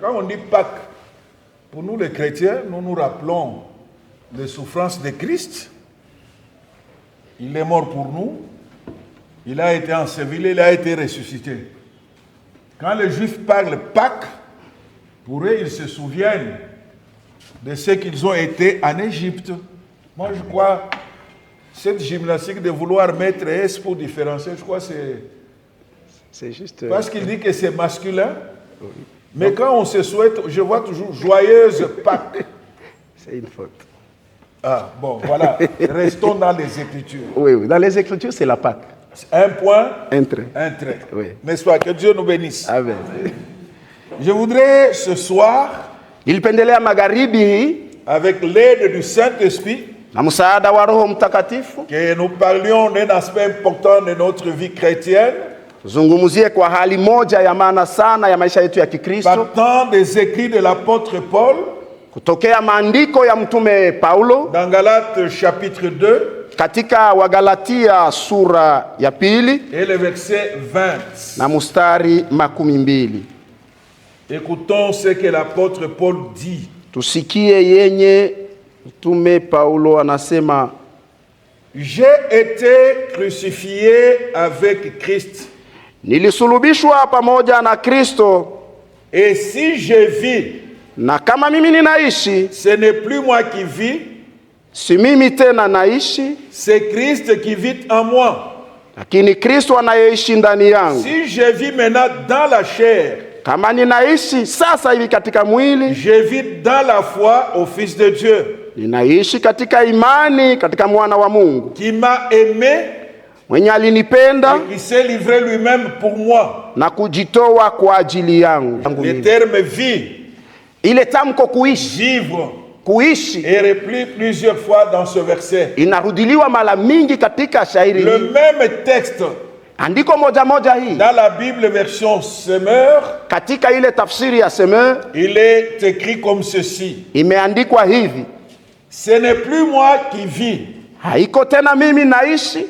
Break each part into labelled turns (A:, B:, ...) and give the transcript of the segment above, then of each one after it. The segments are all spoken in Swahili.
A: Quand on dit Pâques, pour nous les chrétiens, nous nous rappelons les souffrances de Christ. Il est mort pour nous, il a été enseveli, il a été ressuscité. Quand les Juifs parlent Pâques, pour eux, ils se souviennent de ce qu'ils ont été en Égypte. Moi, je crois, cette gymnastique de vouloir mettre S pour différencier, je crois que c'est juste... Parce qu'il dit que c'est masculin. Oui. Mais donc, quand on se souhaite, je vois toujours joyeuse Pâques.
B: C'est une faute.
A: Ah, bon, voilà. Restons dans les Écritures.
B: Oui, oui. Dans les Écritures, c'est la Pâques.
A: Un point,
B: un trait.
A: Un trait.
B: Oui.
A: N'est-ce pas? Que Dieu nous bénisse.
B: Amen.
A: Je voudrais ce soir,
B: nilipendelea magharibi,
A: avec l'aide du Saint-Esprit,
B: na msaada wa Roho Mtakatifu,
A: que nous parlions d'un aspect important de notre vie chrétienne,
B: zungumzie kwa hali moja ya maana sana ya maisha yetu ya Kikristo,
A: partant des écrits de l'apôtre Paul,
B: kutokea maandiko ya mtume Paulo,
A: dans Galates chapitre 2,
B: katika Wagalatia sura ya pili,
A: et le verset 20.
B: na mstari 12.
A: Écoutons ce que l'apôtre Paul dit.
B: Tusikie yenye mtume Paulo anasema:
A: j'ai été crucifié avec Christ.
B: Nilisulubishwa pamoja na Kristo.
A: Et si je vis,
B: na kama mimi ninaishi,
A: ce n'est plus moi qui vis,
B: si mimi tena naishi,
A: c'est Christ qui vit en moi.
B: Lakini Kristo anayeishi ndani yangu.
A: Si je vis maintenant dans la chair,
B: kama ninaishi sasa hivi katika mwili,
A: je vis dans la foi au Fils de Dieu,
B: ninaishi katika imani katika mwana wa Mungu,
A: qui m'a aimé,
B: mwenye alinipenda,
A: et qui s'est livré lui-même pour moi.
B: na kujitoa kwa ajili yangu.
A: Le terme vie,
B: ile tamko kuishi,
A: vivre,
B: kuishi,
A: est repris plusieurs fois dans ce verset.
B: inarudiliwa mara mingi katika shairi
A: le même texte,
B: andiko moja moja hii,
A: dans la Bible version Semeur,
B: katika ile tafsiri ya Semeur,
A: il est écrit comme ceci:
B: imeandikwa hivi:
A: ce n'est plus moi qui vis,
B: haiko tena mimi naishi,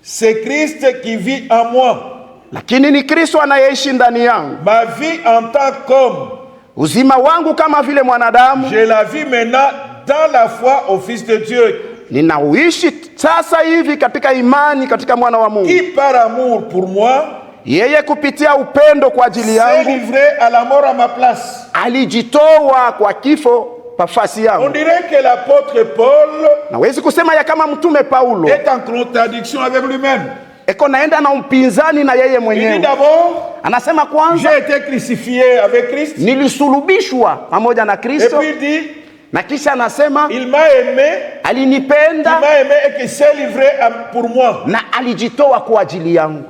A: c'est Christ qui vit en moi.
B: Lakini ni Kristo anayeishi ndani yangu.
A: Ma vie en tant qu'homme,
B: uzima wangu kama vile mwanadamu,
A: je la vis maintenant dans la foi au Fils de Dieu,
B: ninauishi sasa hivi katika imani katika mwana wa Mungu,
A: qui par amour pour moi,
B: yeye kupitia upendo kwa ajili yangu,
A: s'est livré à la mort à ma place,
B: alijitoa kwa kifo pafasi yangu.
A: On dirait que l'apôtre Paul,
B: nawezi kusema ya kama mtume Paulo,
A: est en contradiction avec lui-même.
B: eko naenda na mpinzani na yeye mwenyewe.
A: Il dit d'abord,
B: anasema kwanza,
A: j'ai été crucifié avec Christ,
B: nilisulubishwa pamoja na Kristo.
A: Et puis il dit,
B: na kisha anasema,
A: il m'a aimé,
B: alinipenda,
A: il m'a aimé et qui s'est livré pour moi,
B: na alijitoa kwa ajili yangu.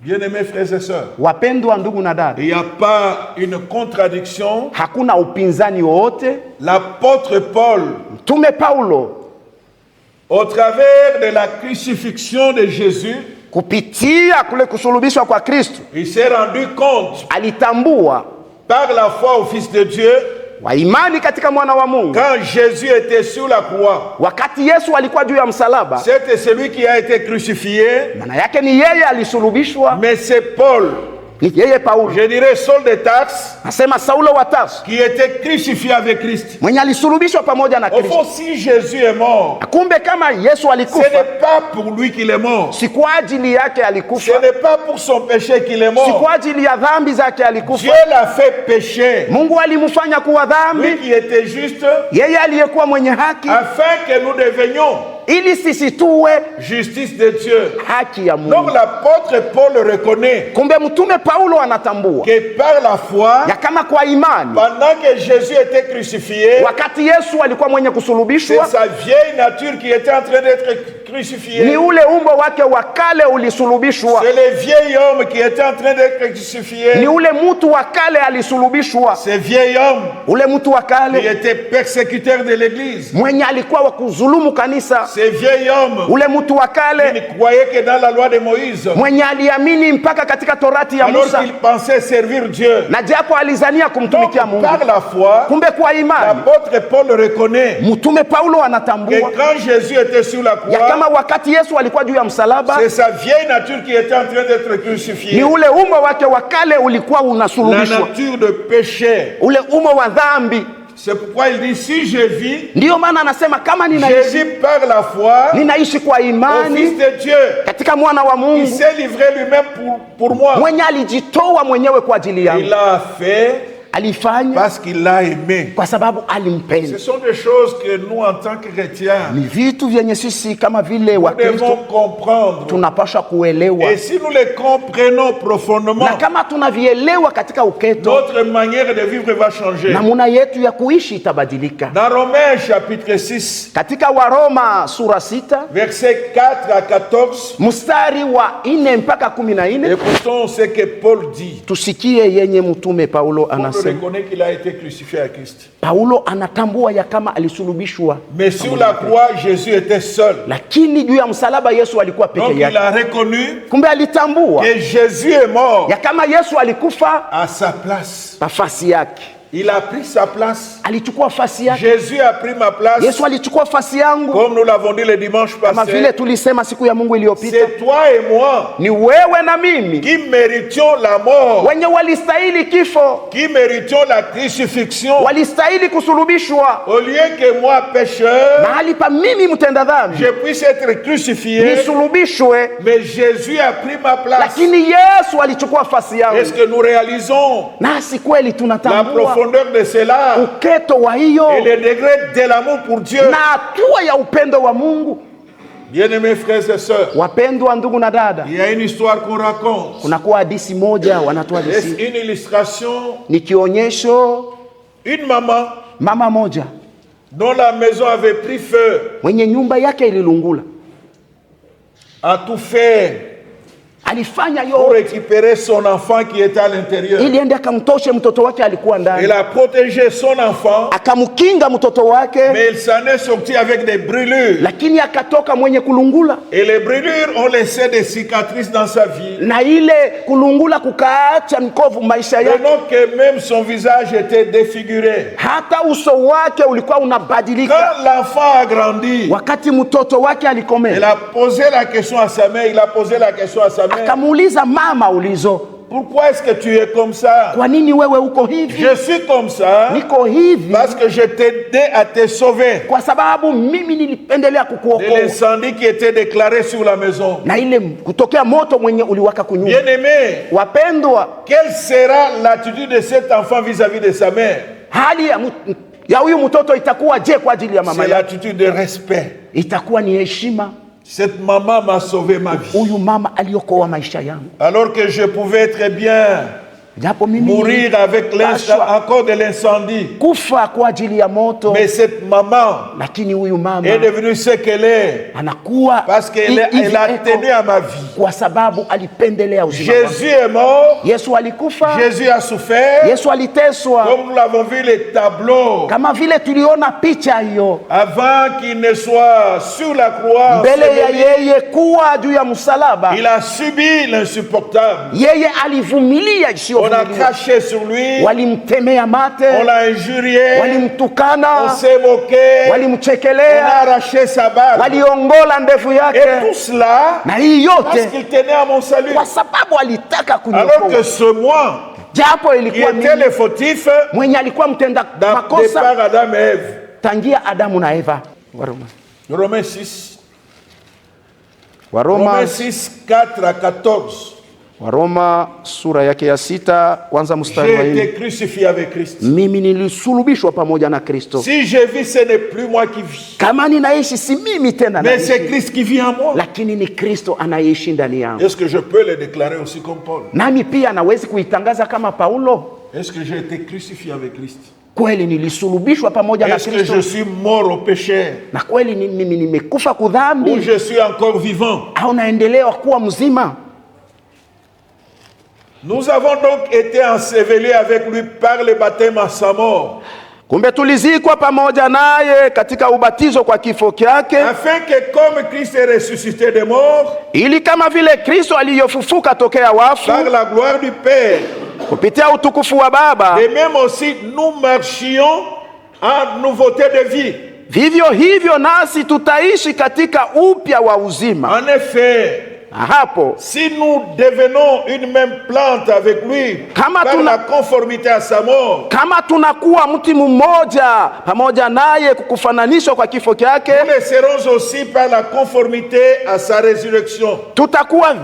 A: Bien-aimés frères et sœurs,
B: wapendwa ndugu na dada,
A: il n'y a pas une contradiction.
B: Hakuna upinzani wowote.
A: L'apôtre Paul,
B: mtume Paulo,
A: au travers de la crucifixion de Jésus,
B: kupitia kule kusulubishwa kwa Kristo,
A: il s'est rendu compte,
B: alitambua
A: par la foi au Fils de Dieu,
B: wa imani katika mwana wa Mungu,
A: quand Jésus était sur la croix,
B: wakati Yesu alikuwa juu ya msalaba,
A: c'était celui qui a été crucifié,
B: maana yake ni yeye alisulubishwa,
A: mais c'est Paul,
B: ni yeye Paulo,
A: je dirais Saul de Tarse,
B: nasema Saulo wa Tarso,
A: qui était crucifié avec Christ.
B: mwenye alisulubishwa pamoja na
A: Au
B: Kristo.
A: fond, si Jésus est mort,
B: Kumbe kama Yesu
A: ce
B: alikufa,
A: n'est pas pour lui qu'il est mort,
B: si kwa ajili yake
A: ce
B: alikufa,
A: n'est pas pour son péché qu'il est
B: si
A: mort.
B: kwa ajili ya dhambi zake alikufa.
A: Dieu l'a fait pécher,
B: Mungu alimfanya kuwa
A: lui
B: dhambi,
A: qui était juste,
B: yeye aliyekuwa mwenye haki,
A: afin que nous devenions
B: ili sisi tuwe
A: justice de Dieu.
B: haki ya Mungu.
A: Donc l'apôtre Paul reconnaît
B: Kumbe mtume Paulo anatambua
A: que par la foi,
B: ya kama kwa imani,
A: pendant que Jésus était crucifié,
B: wakati Yesu alikuwa mwenye
A: c'est
B: kusulubishwa,
A: sa vieille nature qui était en train d'être crucifiée.
B: ni ule umbo wake wa kale ulisulubishwa,
A: C'est le vieil homme qui était en train d'être crucifié.
B: ni ule mtu wa kale alisulubishwa,
A: Ce vieil homme
B: ule mtu wa
A: qui
B: kale
A: était persécuteur de l'église.
B: mwenye alikuwa wa kuzulumu kanisa,
A: Ce vieil homme
B: ule mtu wa
A: qui
B: kale
A: ne croyait que dans la loi de Moïse,
B: mwenye aliamini mpaka katika torati ya
A: alors
B: Musa,
A: qu'il pensait servir Dieu.
B: na japo alizania kumtumikia
A: Donc,
B: Mungu.
A: par la foi,
B: Kumbe kwa imani
A: l'apôtre Paul reconnaît
B: mtume Paulo
A: que
B: anatambua
A: quand Jésus était sur la
B: ya
A: croix,
B: kama wakati Yesu alikuwa juu ya msalaba,
A: c'est sa vieille nature qui était en train d'être crucifiée.
B: ni ule umbo wake wa kale ulikuwa
A: La
B: unasulubishwa,
A: nature de péché.
B: ule umbo wa dhambi.
A: C'est pourquoi il dit, si je vis,
B: Ndiyo maana anasema kama
A: je
B: ninaishi,
A: vis par la foi
B: ninaishi kwa
A: au Fils
B: imani
A: de Dieu,
B: katika mwana wa
A: qui
B: Mungu
A: s'est livré lui-même pour moi.
B: mwenye alijitoa mwenyewe kwa ajili
A: Il
B: yangu.
A: l'a fait
B: Alifanya
A: parce qu'il l'a aimé.
B: kwa sababu
A: Ce
B: alimpenda.
A: sont des choses que nous, en tant que chrétiens,
B: Ni vitu vyenye sisi kama vile
A: nous devons
B: Wakristo
A: comprendre.
B: tunapasha kuelewa,
A: Et si nous les comprenons profondément,
B: na kama tunavielewa katika uketo,
A: notre manière de vivre va changer.
B: namuna yetu ya kuishi itabadilika.
A: Dans Romains chapitre 6,
B: Katika Waroma sura 6
A: versets 4 à 14,
B: mstari wa 4 mpaka 14,
A: écoutons ce que Paul dit.
B: tusikie yenye mtume Paulo
A: On
B: anasema.
A: reconnaît qu'il a été crucifié à Christ.
B: Paulo anatambua ya kama alisulubishwa,
A: Mais sur la croix, Jésus était seul.
B: lakini juu ya msalaba Yesu alikuwa
A: Donc
B: peke
A: il
B: yake.
A: a reconnu
B: Kumbe alitambua
A: que Jésus est mort
B: ya kama Yesu alikufa
A: à sa place.
B: nafasi yake,
A: Il a pris sa place.
B: alichukua nafasi yake.
A: Jésus a pris ma place.
B: Yesu alichukua nafasi yangu,
A: Comme nous l'avons dit le dimanche
B: kama
A: passé.
B: vile tulisema siku ya Mungu iliyopita.
A: C'est toi et moi
B: Ni wewe na mimi
A: qui méritions la mort,
B: wenye walistahili kifo,
A: qui méritions la crucifixion.
B: walistahili kusulubishwa,
A: Au lieu que moi, pécheur,
B: mahali pa mimi mtenda dhambi
A: je puisse être crucifié,
B: nisulubishwe,
A: mais Jésus a pris ma place.
B: lakini Yesu alichukua nafasi yangu.
A: Est-ce que nous réalisons
B: Nasi kweli
A: la
B: tunatambua
A: profondeur de cela
B: uketo wa hiyo
A: et le degré de l'amour pour Dieu?
B: na hatua ya upendo wa Mungu.
A: Bien-aimés frères et sœurs,
B: Wapendwa ndugu na dada,
A: il y a une histoire qu'on raconte.
B: kunakuwa hadisi moja wanatoa
A: C'est
B: hadisi,
A: une illustration.
B: ni kionyesho.
A: Une maman
B: Mama moja
A: dont la maison avait pris feu
B: mwenye nyumba yake ililungula,
A: a tout fait
B: alifanya
A: pour
B: yote
A: récupérer son enfant qui était à l'intérieur.
B: ili ende akamtoshe mtoto wake alikuwa ndani,
A: Elle a protégé son enfant,
B: akamkinga mtoto wake,
A: mais il s'en est sorti avec des brûlures.
B: lakini akatoka mwenye kulungula,
A: Et les brûlures ont laissé des cicatrices dans sa vie.
B: na ile kulungula kukaacha mkovu maisha yake,
A: Pendant que même son visage était défiguré.
B: hata uso wake ulikuwa unabadilika.
A: Quand l'enfant a grandi,
B: Wakati mtoto wake
A: elle
B: alikomea,
A: a posé la question à sa mère, il a posé la question à sa mère.
B: akamuuliza mama ulizo,
A: Pourquoi est-ce que tu es comme ça?
B: kwa nini wewe uko hivi?
A: Je suis comme ça
B: Niko hivi
A: parce que je t'ai aidé à te sauver
B: kwa sababu mimi nilipendelea
A: de
B: kukuokoa
A: l'incendie qui était déclaré sur la maison.
B: na ile kutokea moto mwenye uliwaka kunyumba.
A: Bien-aimé,
B: Wapendwa,
A: quelle sera l'attitude de cet enfant vis-à-vis de sa mère?
B: hali ya huyu mtoto itakuwa je kwa ajili ya mama
A: C'est
B: yake?
A: l'attitude de respect.
B: Itakuwa ni heshima.
A: Cette maman m'a sauvé ma vie.
B: Huyu mama aliokoa maisha yangu,
A: Alors que je pouvais très bien
B: japo mimi
A: mourir avec encore de l'incendie.
B: kufa kwa ajili ya moto,
A: Mais cette maman
B: lakini huyu mama
A: est devenue ce qu'elle est
B: anakuwa
A: parce qu'elle
B: hivi
A: a
B: eko
A: tenu à ma vie.
B: kwa sababu alipendelea uzima wangu.
A: Jésus est mort,
B: Yesu alikufa,
A: Jésus a souffert,
B: Yesu aliteswa,
A: comme nous l'avons vu les tableaux,
B: kama vile tuliona picha hiyo
A: avant qu'il ne soit sur la croix.
B: mbele ya
A: enseveli,
B: yeye kuwa juu ya msalaba.
A: il a subi l'insupportable.
B: Yeye alivumilia
A: On a
B: isiyovumilika,
A: craché sur lui,
B: walimtemea mate,
A: on l'a injurié, on
B: walimtukana,
A: s'est moqué, on a
B: walimchekelea,
A: arraché sa barbe.
B: waliongola ndevu
A: Et
B: yake,
A: tout cela
B: na hii
A: parce
B: yote
A: qu'il tenait à mon salut.
B: kwa sababu alitaka
A: Alors que
B: kuniokoa,
A: ce moi
B: japo
A: qui
B: ilikuwa
A: était
B: mimi
A: le fautif
B: mwenye alikuwa mtenda makosa
A: départ Adam et Ève.
B: tangia Adamu na Eva.
A: Romains 6.
B: Waroma,
A: Romains 6, 4 à 14.
B: Waroma sura yake ya 6 kwanza mstari wa
A: J'ai
B: 4.
A: été crucifié avec Christ.
B: Mimi nilisulubishwa pamoja na Kristo.
A: Si je vis, ce n'est plus moi qui vis,
B: Kama ninaishi si mimi tena
A: mais c'est
B: naishi,
A: Christ qui vit en moi.
B: lakini ni Kristo anaishi ndani yangu.
A: Est-ce que je peux le déclarer aussi comme Paul?
B: Nami pia nawezi kuitangaza kama Paulo,
A: Est-ce que j'ai été crucifié avec Christ?
B: kweli nilisulubishwa pamoja na
A: Est-ce que je
B: Kristo,
A: suis mort au péché
B: na kweli mimi nimekufa
A: ou
B: kudhambi
A: je suis encore vivant?
B: au naendelea kuwa mzima?
A: Nous avons donc été ensevelis avec lui par le baptême à sa mort,
B: Kumbe tulizikwa pamoja naye katika ubatizo kwa kifo kyake,
A: afin que comme Christ est ressuscité des morts
B: ili kama vile Kristo aliyofufuka tokea wafu
A: par la gloire du Père,
B: kupitia utukufu wa Baba,
A: de même aussi nous marchions en nouveauté de vie.
B: vivyo hivyo nasi tutaishi katika upya wa uzima.
A: En effet,
B: Hapo
A: si nous devenons une même plante avec lui par la conformité à sa mort,
B: kama tunakuwa mti mmoja pamoja naye kukufananishwa kwa kifo kyake,
A: nous le serons aussi par la conformité à sa résurrection.
B: Tutakuwa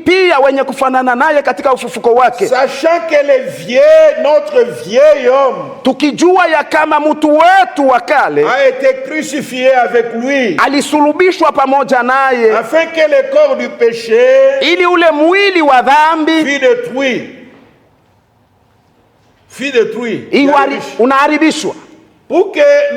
B: pia wenye kufanana naye katika ufufuko wake.
A: Sachant que le vieux, notre vieil homme,
B: tukijua ya kama mtu wetu wa kale
A: a été crucifié avec lui,
B: alisulubishwa pamoja naye,
A: afin que le corps du péché,
B: ili ule mwili wa dhambi
A: fut détruit,
B: unaharibishwa,
A: pour que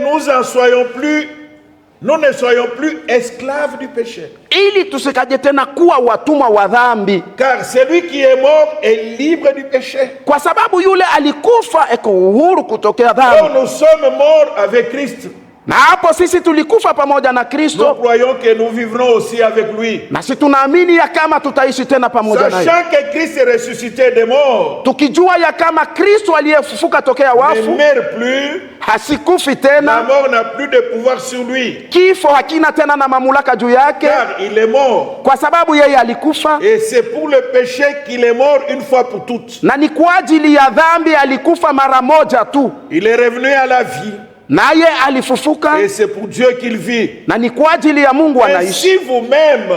A: nous ne soyons plus esclaves du péché.
B: ili tusikaje tena kuwa watumwa wa dhambi.
A: Car celui qui est mort est libre du péché.
B: Kwa sababu yule alikufa eko uhuru kutokea dhambi.
A: Donc nous sommes morts avec Christ.
B: Na hapo sisi tulikufa pamoja na Kristo.
A: Nous croyons que nous vivrons aussi avec lui.
B: Na sisi tunaamini ya kama tutaishi tena pamoja naye.
A: Sachant que Christ est ressuscité des morts,
B: tukijua ya kama Kristo aliyefufuka tokea wafu
A: ne meurt plus,
B: hasikufi tena,
A: la mort n'a plus de pouvoir sur lui.
B: Kifo hakina tena na mamlaka juu yake,
A: car il est mort.
B: Kwa sababu yeye alikufa.
A: Et c'est pour le péché qu'il est mort une fois pour toutes.
B: Na ni kwa ajili ya dhambi alikufa mara moja tu.
A: Il est revenu à la vie.
B: Naye alifufuka.
A: Et c'est pour Dieu qu'il vit.
B: Na ni kwa ajili ya Mungu anaishi.
A: Si vous-même,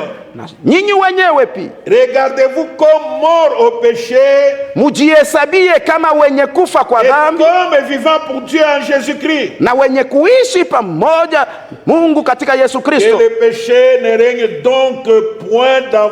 B: nyinyi wenyewe pia,
A: regardez-vous comme mort au péché,
B: mujihesabie kama wenye kufa kwa dhambi,
A: comme vivant pour Dieu en Jésus-Christ,
B: na wenye kuishi pamoja Mungu katika Yesu Kristo.
A: Et le péché ne règne donc point dans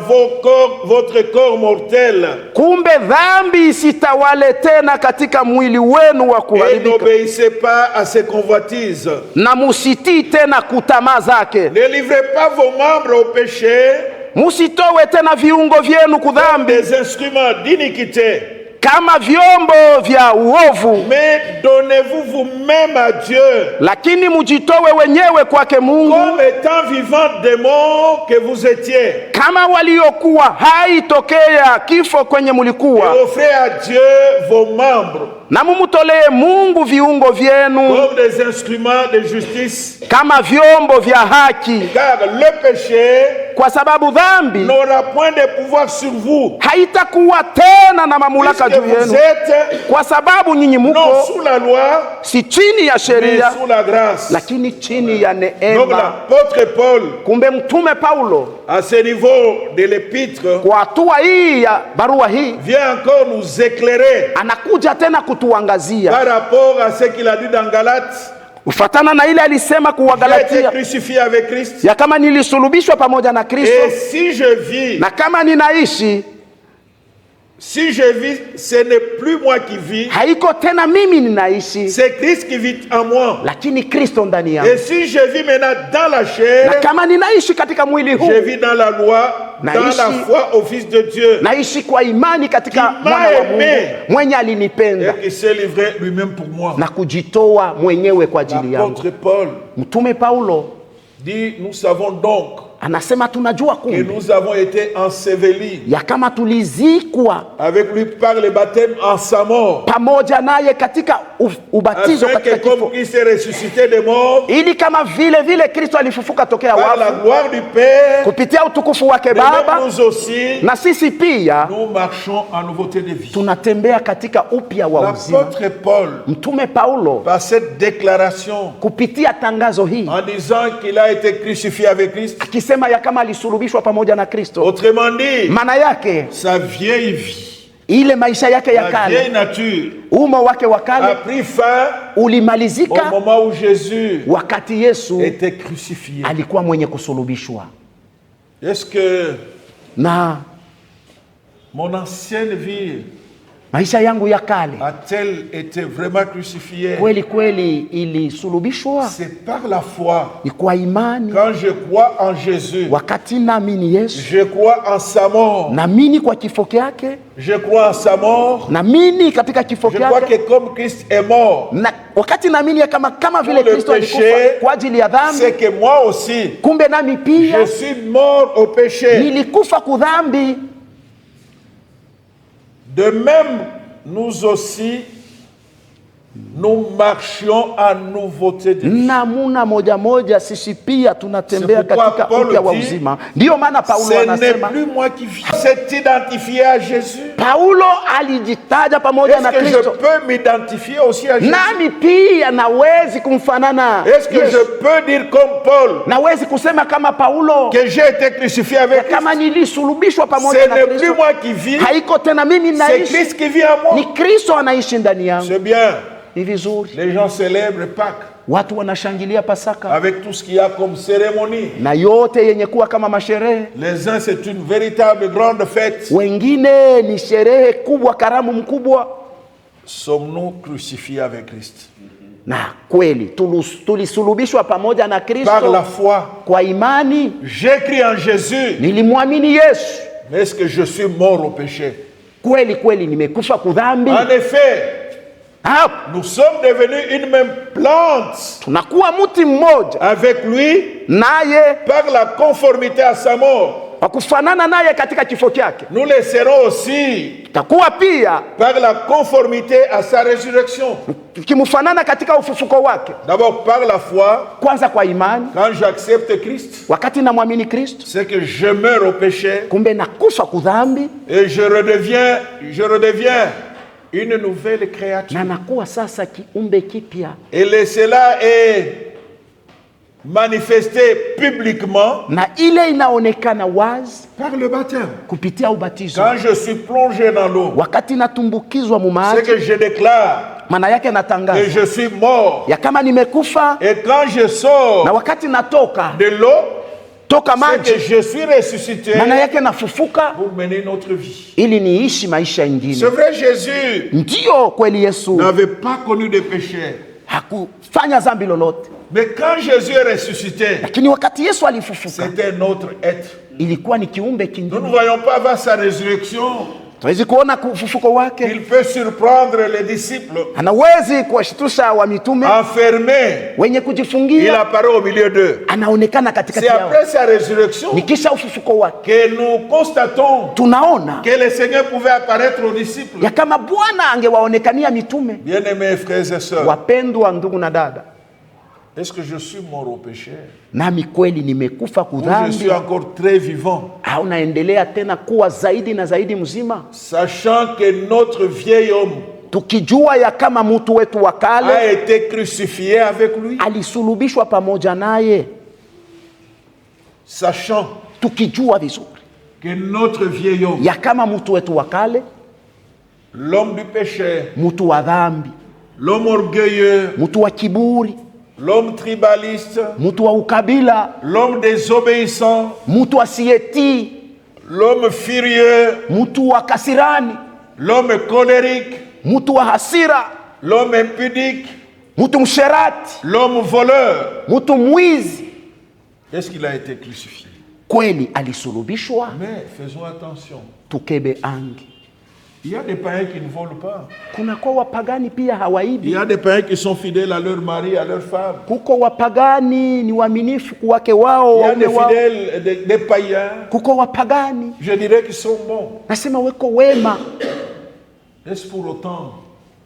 A: votre corps mortel.
B: Kumbe dhambi isitawale tena katika mwili wenu wa kuharibika.
A: Et n'obéissez pas à ses convoitises.
B: Na musitii tena kutamaa zake.
A: Ne livrez pas vos membres au péché,
B: musitowe tena viungo vyenu kudhambi,
A: des instruments d'iniquité,
B: kama vyombo vya uovu,
A: mais donnez-vous vous-même à Dieu,
B: lakini mujitowe wenyewe kwake Mungu,
A: comme étant vivants des morts que vous étiez,
B: kama waliokuwa hai tokea kifo kwenye mulikuwa,
A: et offrez à Dieu vos membres,
B: na mumutolee Mungu viungo vyenu
A: comme des instruments de justice,
B: kama vyombo vya haki,
A: car le péché,
B: kwa sababu dhambi
A: n'aura point de pouvoir sur vous,
B: haitakuwa tena na mamlaka juu yenu, kwa sababu nyinyi muko
A: non sous la loi,
B: si chini ya sheria,
A: mais sous la grâce,
B: lakini chini ya
A: donc
B: neema.
A: l'apôtre Paul,
B: Kumbe mtume Paulo
A: à ce niveau de l'épître,
B: kwa hatua hii ya barua hii
A: vient encore nous éclairer
B: anakuja tena kutuangazia
A: par rapport à ce qu'il a dit dans Galates.
B: ufatana na ile alisema kwa
A: J'ai été
B: Galatia
A: crucifié avec Christ,
B: ya kama nilisulubishwa pamoja na Kristo,
A: et si je vis,
B: na kama ninaishi,
A: si je vis, ce n'est plus moi qui vis,
B: haiko tena mimi ninaishi,
A: c'est Christ qui vit en moi.
B: lakini Kristo ndani yangu.
A: Et si je vis maintenant dans la chair,
B: Na kama ninaishi katika mwili huu,
A: je vis dans la loi, dans la foi au Fils de Dieu,
B: naishi kwa imani katika
A: Qui
B: mwana wa
A: m'a
B: Mungu
A: aimé.
B: mwenye alinipenda
A: et qui s'est livré lui-même pour moi.
B: na kujitoa mwenyewe kwa ajili yangu.
A: L'apôtre Paul
B: Mtume Paulo
A: dit, nous savons donc
B: anasema tunajua
A: que
B: kumbe
A: nous avons été ensevelis
B: ya kama tulizikwa
A: avec lui par le baptême en sa mort,
B: pamoja naye katika ubatizo
A: afin
B: katika
A: que comme
B: kifo,
A: Christ est ressuscité des morts
B: ili kama vile Kristo alifufuka tokea
A: par la
B: wafu
A: gloire du Père,
B: kupitia utukufu wake
A: de même
B: Baba,
A: nous aussi,
B: na sisi pia
A: nous marchons en nouveauté de vie.
B: tunatembea katika upya wa uzima.
A: L'apôtre Paul,
B: Mtume Paulo
A: par cette déclaration,
B: kupitia tangazo hii
A: en disant qu'il a été crucifié avec Christ,
B: akisema ya kama alisulubishwa pamoja na Kristo,
A: autrement dit,
B: maana yake
A: sa vieille vie,
B: ile maisha yake ya
A: la
B: kale,
A: vieille nature,
B: umo wake wa
A: a
B: kale
A: pris fin au
B: ulimalizika
A: moment où Jésus
B: wakati Yesu
A: était crucifié.
B: alikuwa mwenye kusulubishwa.
A: Est-ce que
B: Na
A: mon ancienne vie
B: maisha yangu ya kale
A: a-t-elle été vraiment crucifiée?
B: kweli kweli ilisulubishwa?
A: C'est par la foi.
B: Ni kwa imani.
A: Quand je crois en Jésus,
B: Wakati naamini Yesu,
A: je crois en sa mort.
B: naamini kwa kifo kyake,
A: Je crois en sa mort.
B: naamini katika kifo
A: Je crois
B: kyake,
A: que comme Christ est mort,
B: na wakati naamini ya kama vile
A: Pour le
B: Kristo alikufa
A: péché,
B: kwa ajili ya dhambi,
A: c'est que moi aussi,
B: kumbe nami pia
A: je suis mort au péché.
B: nilikufa kudhambi.
A: De même, nous aussi, nous marchions en nouveauté de vie.
B: Namuna moja moja sisi pia tunatembea katika upya wa uzima. Ndiyo maana Paulo anasema,
A: ce n'est plus moi qui vis. C'est identifié à Jésus.
B: Paulo alijitaja pamoja na Kristo.
A: Est-ce que je peux m'identifier aussi à Jésus?
B: Nami pia nawezi kumfanana.
A: Est-ce que je peux dire comme Paul?
B: Nawezi kusema kama Paulo
A: que j'ai été crucifié avec Christ.
B: Kama nilisuluubishwa pamoja na
A: Kristo. Ce
B: n'est
A: plus moi qui vis.
B: Haiko tena mimi naishi.
A: C'est Christ qui vit en moi.
B: Ni Kristo anaishi ndani yangu.
A: C'est bien.
B: Ni vizuri.
A: Les gens célèbrent Pâques.
B: Watu wanashangilia Pasaka.
A: Avec tout ce qu'il y a comme cérémonie.
B: Na yote yenye kuwa kama masherehe.
A: Les uns c'est une véritable grande fête.
B: Wengine ni sherehe kubwa, karamu mkubwa.
A: Sommes-nous crucifiés avec Christ?
B: Na kweli tulisulubishwa pamoja na Kristo.
A: Par la foi.
B: Kwa imani.
A: J'ai cru en Jésus.
B: Nilimwamini Yesu.
A: Mais est-ce que je suis mort au péché?
B: Kweli kweli nimekufa kudhambi.
A: En effet, nous sommes devenus une même plante.
B: Tunakuwa mti mmoja
A: avec lui
B: naye
A: par la conformité à sa mort.
B: Kufanana naye katika kifo chake.
A: Nous le serons aussi
B: takuwa pia
A: par la conformité à sa résurrection.
B: Kimfanana katika ufufuko wake.
A: D'abord par la foi.
B: Kwanza kwa imani.
A: Quand j'accepte Christ,
B: wakati namwamini Kristo,
A: c'est que je meurs au péché.
B: Kumbe nakufa kudhambi.
A: Et je redeviens une nouvelle créature.
B: Na nakuwa sasa kiumbe kipya.
A: Et cela est manifesté publiquement.
B: Na ile inaonekana wazi
A: par le baptême.
B: Kupitia ubatizo.
A: Quand je suis plongé dans l'eau,
B: wakati natumbukizwa mu maji,
A: c'est que je déclare
B: maana yake natangaza
A: que je suis mort.
B: Ya kama nimekufa.
A: Et quand je sors
B: na wakati natoka
A: de l'eau,
B: toka maji,
A: c'est que je suis ressuscité.
B: Maana yake nafufuka
A: pour mener notre vie.
B: Ili niishi maisha ingine.
A: C'est vrai, Jésus
B: ndio kweli Yesu
A: n'avait pas connu de péché.
B: Hakufanya dhambi lolote.
A: Mais quand Jésus est ressuscité,
B: lakini wakati Yesu alifufuka,
A: c'était notre être.
B: Ilikuwa ni kiumbe kingine.
A: Nous ne voyons pas avant sa résurrection.
B: Tuwezi kuona kufufuko wake.
A: Il peut surprendre les disciples.
B: Anawezi kuwashtusha wa mitume.
A: Enfermés.
B: Wenye kujifungia.
A: Il apparaît au milieu d'eux.
B: Anaonekana katikati yao.
A: C'est après sa résurrection.
B: Nikisha ufufuko wake.
A: Que nous constatons.
B: Tunaona.
A: Que le Seigneur pouvait apparaître aux disciples.
B: Ya kama Bwana angewaonekania mitume.
A: Bien-aimés frères et sœurs.
B: Wapendwa ndugu na dada.
A: Est-ce que je suis mort au péché?
B: Nami kweli nimekufa kudhambi.
A: Je suis encore très vivant.
B: Au naendelea tena kuwa zaidi na zaidi mzima.
A: Sachant que notre vieil homme,
B: tukijua ya kama mtu wetu wa kale,
A: a été crucifié avec lui.
B: Alisulubishwa pamoja naye.
A: Sachant,
B: tukijua vizuri,
A: que notre vieil homme,
B: ya kama mtu wetu wa kale,
A: l'homme du péché,
B: mtu wa dhambi,
A: l'homme orgueilleux,
B: mtu wa kiburi,
A: l'homme tribaliste,
B: mtu wa ukabila,
A: l'homme désobéissant,
B: mtu asiyeti,
A: l'homme furieux,
B: mtu wa kasirani,
A: l'homme colérique,
B: mtu wa hasira,
A: l'homme impudique,
B: mtu msherati,
A: l'homme voleur,
B: mtu mwizi.
A: Est-ce qu'il a été crucifié?
B: Kweli alisulubishwa.
A: Mais faisons attention.
B: Tukebe angi.
A: Il y a des païens qui ne volent pas.
B: Kuna kwa wapagani pia hawaibi.
A: Il y a des païens qui sont fidèles à leur mari, à leur femme.
B: Kuko wapagani ni waaminifu kwa wake wao.
A: Il y a des fidèles, des païens.
B: Kuko wapagani,
A: je dirais qu'ils sont bons.
B: Nasema weko wema.
A: Est-ce pour autant?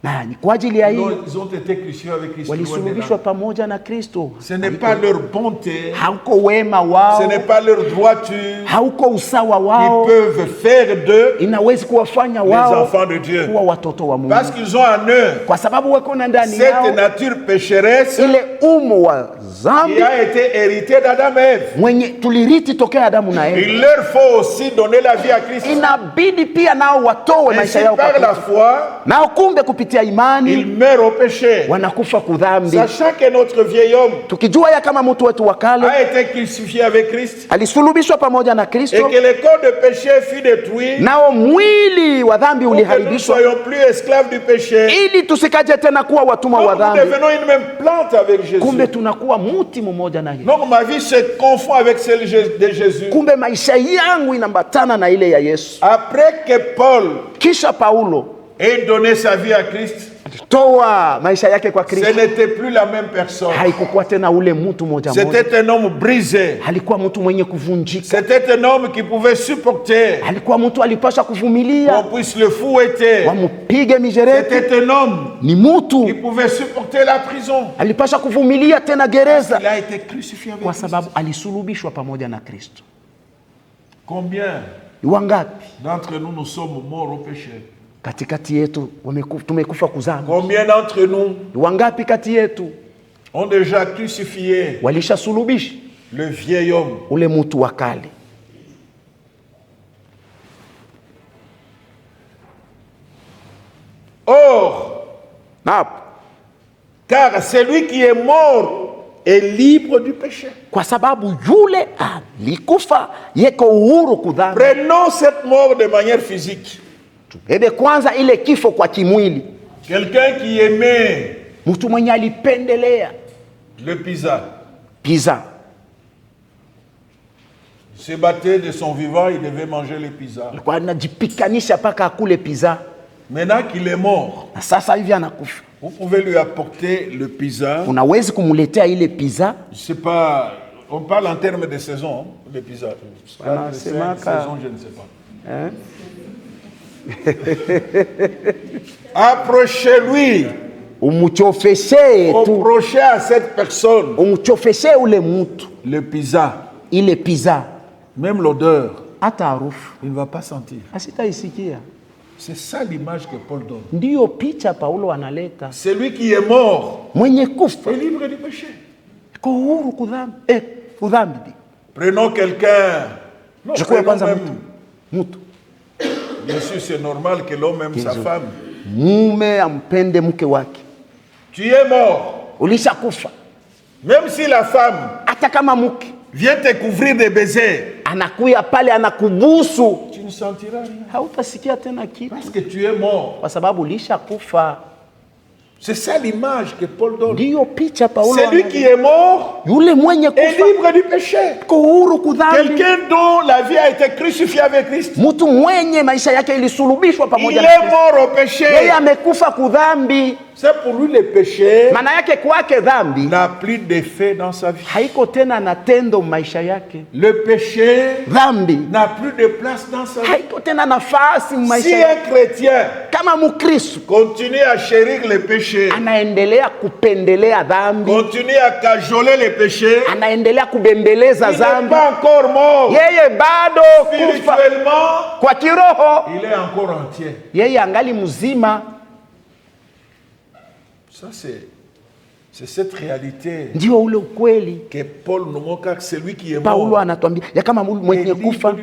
B: Na ni kwa ajili ya hiyo
A: ils ont été crucifiés avec Christ.
B: Walisulubishwa pamoja na Kristo.
A: Ce n'est pas leur bonté.
B: Hauko wema wao.
A: Ce n'est pas leur droiture.
B: Hauko usawa wao.
A: Ils peuvent faire d'eux
B: inawezi kuwafanya
A: wao les enfants de Dieu.
B: Kuwa watoto wa Mungu.
A: Parce qu'ils ont en eux
B: kwa sababu wako ndani yao
A: cette nature pécheresse
B: ile umo wa dhambi
A: qui a été héritée d'Adam et Ève.
B: Mwenye tuliriti tokea Adamu na Eva.
A: Il leur faut aussi donner la vie à Christ.
B: Inabidi pia nao watoe maisha yao
A: par la foi.
B: Nao kumbe kupitia imani
A: meurt au péché.
B: Wanakufa kudhambi.
A: Sachant que notre vieil homme
B: tukijua ya kama mtu wetu wa kale
A: a été crucifié avec Christ.
B: Alisulubishwa pamoja na Kristo.
A: Et que le corps de péché fut détruit.
B: Nao mwili wa dhambi uliharibishwa.
A: Nous ne soyons plus esclaves du péché.
B: Ili tusikaje tena kuwa watumwa wa dhambi.
A: Nous devenons une même plante avec Jésus.
B: Kumbe tunakuwa mti mmoja na yeye.
A: Donc ma vie se confond avec celle de Jésus.
B: Kumbe maisha yangu inambatana na ile ya Yesu.
A: Après que Paul
B: kisha Paulo
A: ait donné sa vie à Christ,
B: kutoa maisha yake kwa Kristo.
A: Ce n'était plus la même personne.
B: Haikuwa tena ule mtu moja moja.
A: C'était un homme brisé.
B: Alikuwa mtu mwenye kuvunjika.
A: C'était un homme qui pouvait supporter.
B: Alikuwa mtu alipaswa kuvumilia.
A: On puisse le fouetter.
B: Wampige mijeredi.
A: C'était un homme
B: ni mtu
A: qui pouvait supporter la prison.
B: Alipaswa kuvumilia tena gereza.
A: Il a été crucifié avec
B: kwa sababu alisulubishwa pamoja na Kristo.
A: Combien
B: wangapi
A: d'entre nous nous sommes morts au péché?
B: Katikati yetu tumekufa kuzama.
A: Combien d'entre nous
B: wangapi kati yetu
A: ont déjà crucifié
B: walishasulubisha
A: le vieil homme,
B: ule mtu wa kale?
A: Or, car celui qui est mort est libre du péché.
B: Kwa sababu yule alikufa yeko uhuru kudhambi.
A: Prenons cette mort de manière physique.
B: Ebe kwanza ile kifo kwa kimwili.
A: Quelqu'un qui aimait
B: mtu mwenye alipendelea
A: le pizza.
B: Pizza.
A: Il se battait de son vivant, il devait manger le pizza.
B: Alikuwa anajipikanisha paka akule pizza.
A: Maintenant qu'il est mort,
B: sasa hivi anakufa,
A: vous pouvez lui apporter le pizza.
B: Unawezi kumuletea ile pizza.
A: Je sais pas, on parle en termes de saison, le pizza. Saison, je ne sais pas.
B: Hein?
A: Approchez-lui. Approchez à cette personne le pizza.
B: Ile pizza.
A: Même l'odeur,
B: hata harufu
A: il ne va pas sentir.
B: Asitaisikia.
A: C'est ça l'image que Paul donne.
B: Ndiyo picha Paulo analeta.
A: Celui qui est mort
B: mwenye kufa
A: est libre du péché.
B: Kuhuru kudhambi.
A: Prenons quelqu'un. Non,
B: mtu.
A: Bien sûr, c'est normal que l'homme aime sa femme.
B: Mume ampende mke wake.
A: Tu es mort.
B: Ulishakufa.
A: Même si la femme
B: hata kama mke
A: vient te couvrir de baisers,
B: anakuya pale anakubusu,
A: tu ne sentiras rien.
B: Hautasikia tena kitu.
A: Parce que tu es mort.
B: Kwa sababu ulishakufa.
A: C'est ça l'image que Paul donne.
B: Ndiyo picha Paulo.
A: Celui qui est mort
B: yule mwenye kufa
A: est libre du péché.
B: Kuhuru kudhambi.
A: Quelqu'un dont la vie a été crucifiée avec Christ.
B: Mtu mwenye maisha yake ilisulubishwa pamoja
A: na Kristo. Il est mort au péché.
B: Yeye amekufa kudhambi.
A: C'est pour lui le péché.
B: Maana yake kwake dhambi
A: n'a plus d'effet dans sa vie.
B: Haiko tena na tendo maisha yake.
A: Le péché
B: dhambi
A: n'a plus de place dans sa vie.
B: Haiko tena nafasi maisha.
A: Si un chrétien
B: kama Mkristo
A: continue à chérir le péché,
B: anaendelea kupendelea dhambi,
A: continue à cajoler le péché,
B: anaendelea kubembeleza dhambi,
A: il n'est pas encore mort.
B: Yeye bado
A: spirituellement,
B: kwa kiroho
A: il est encore entier.
B: Yeye angali mzima.
A: Ça c'est cette réalité.
B: Ndio ule ukweli
A: que Paul nous montre, que celui qui est mort.
B: Paulo anatuambia ya kama mwenye kufa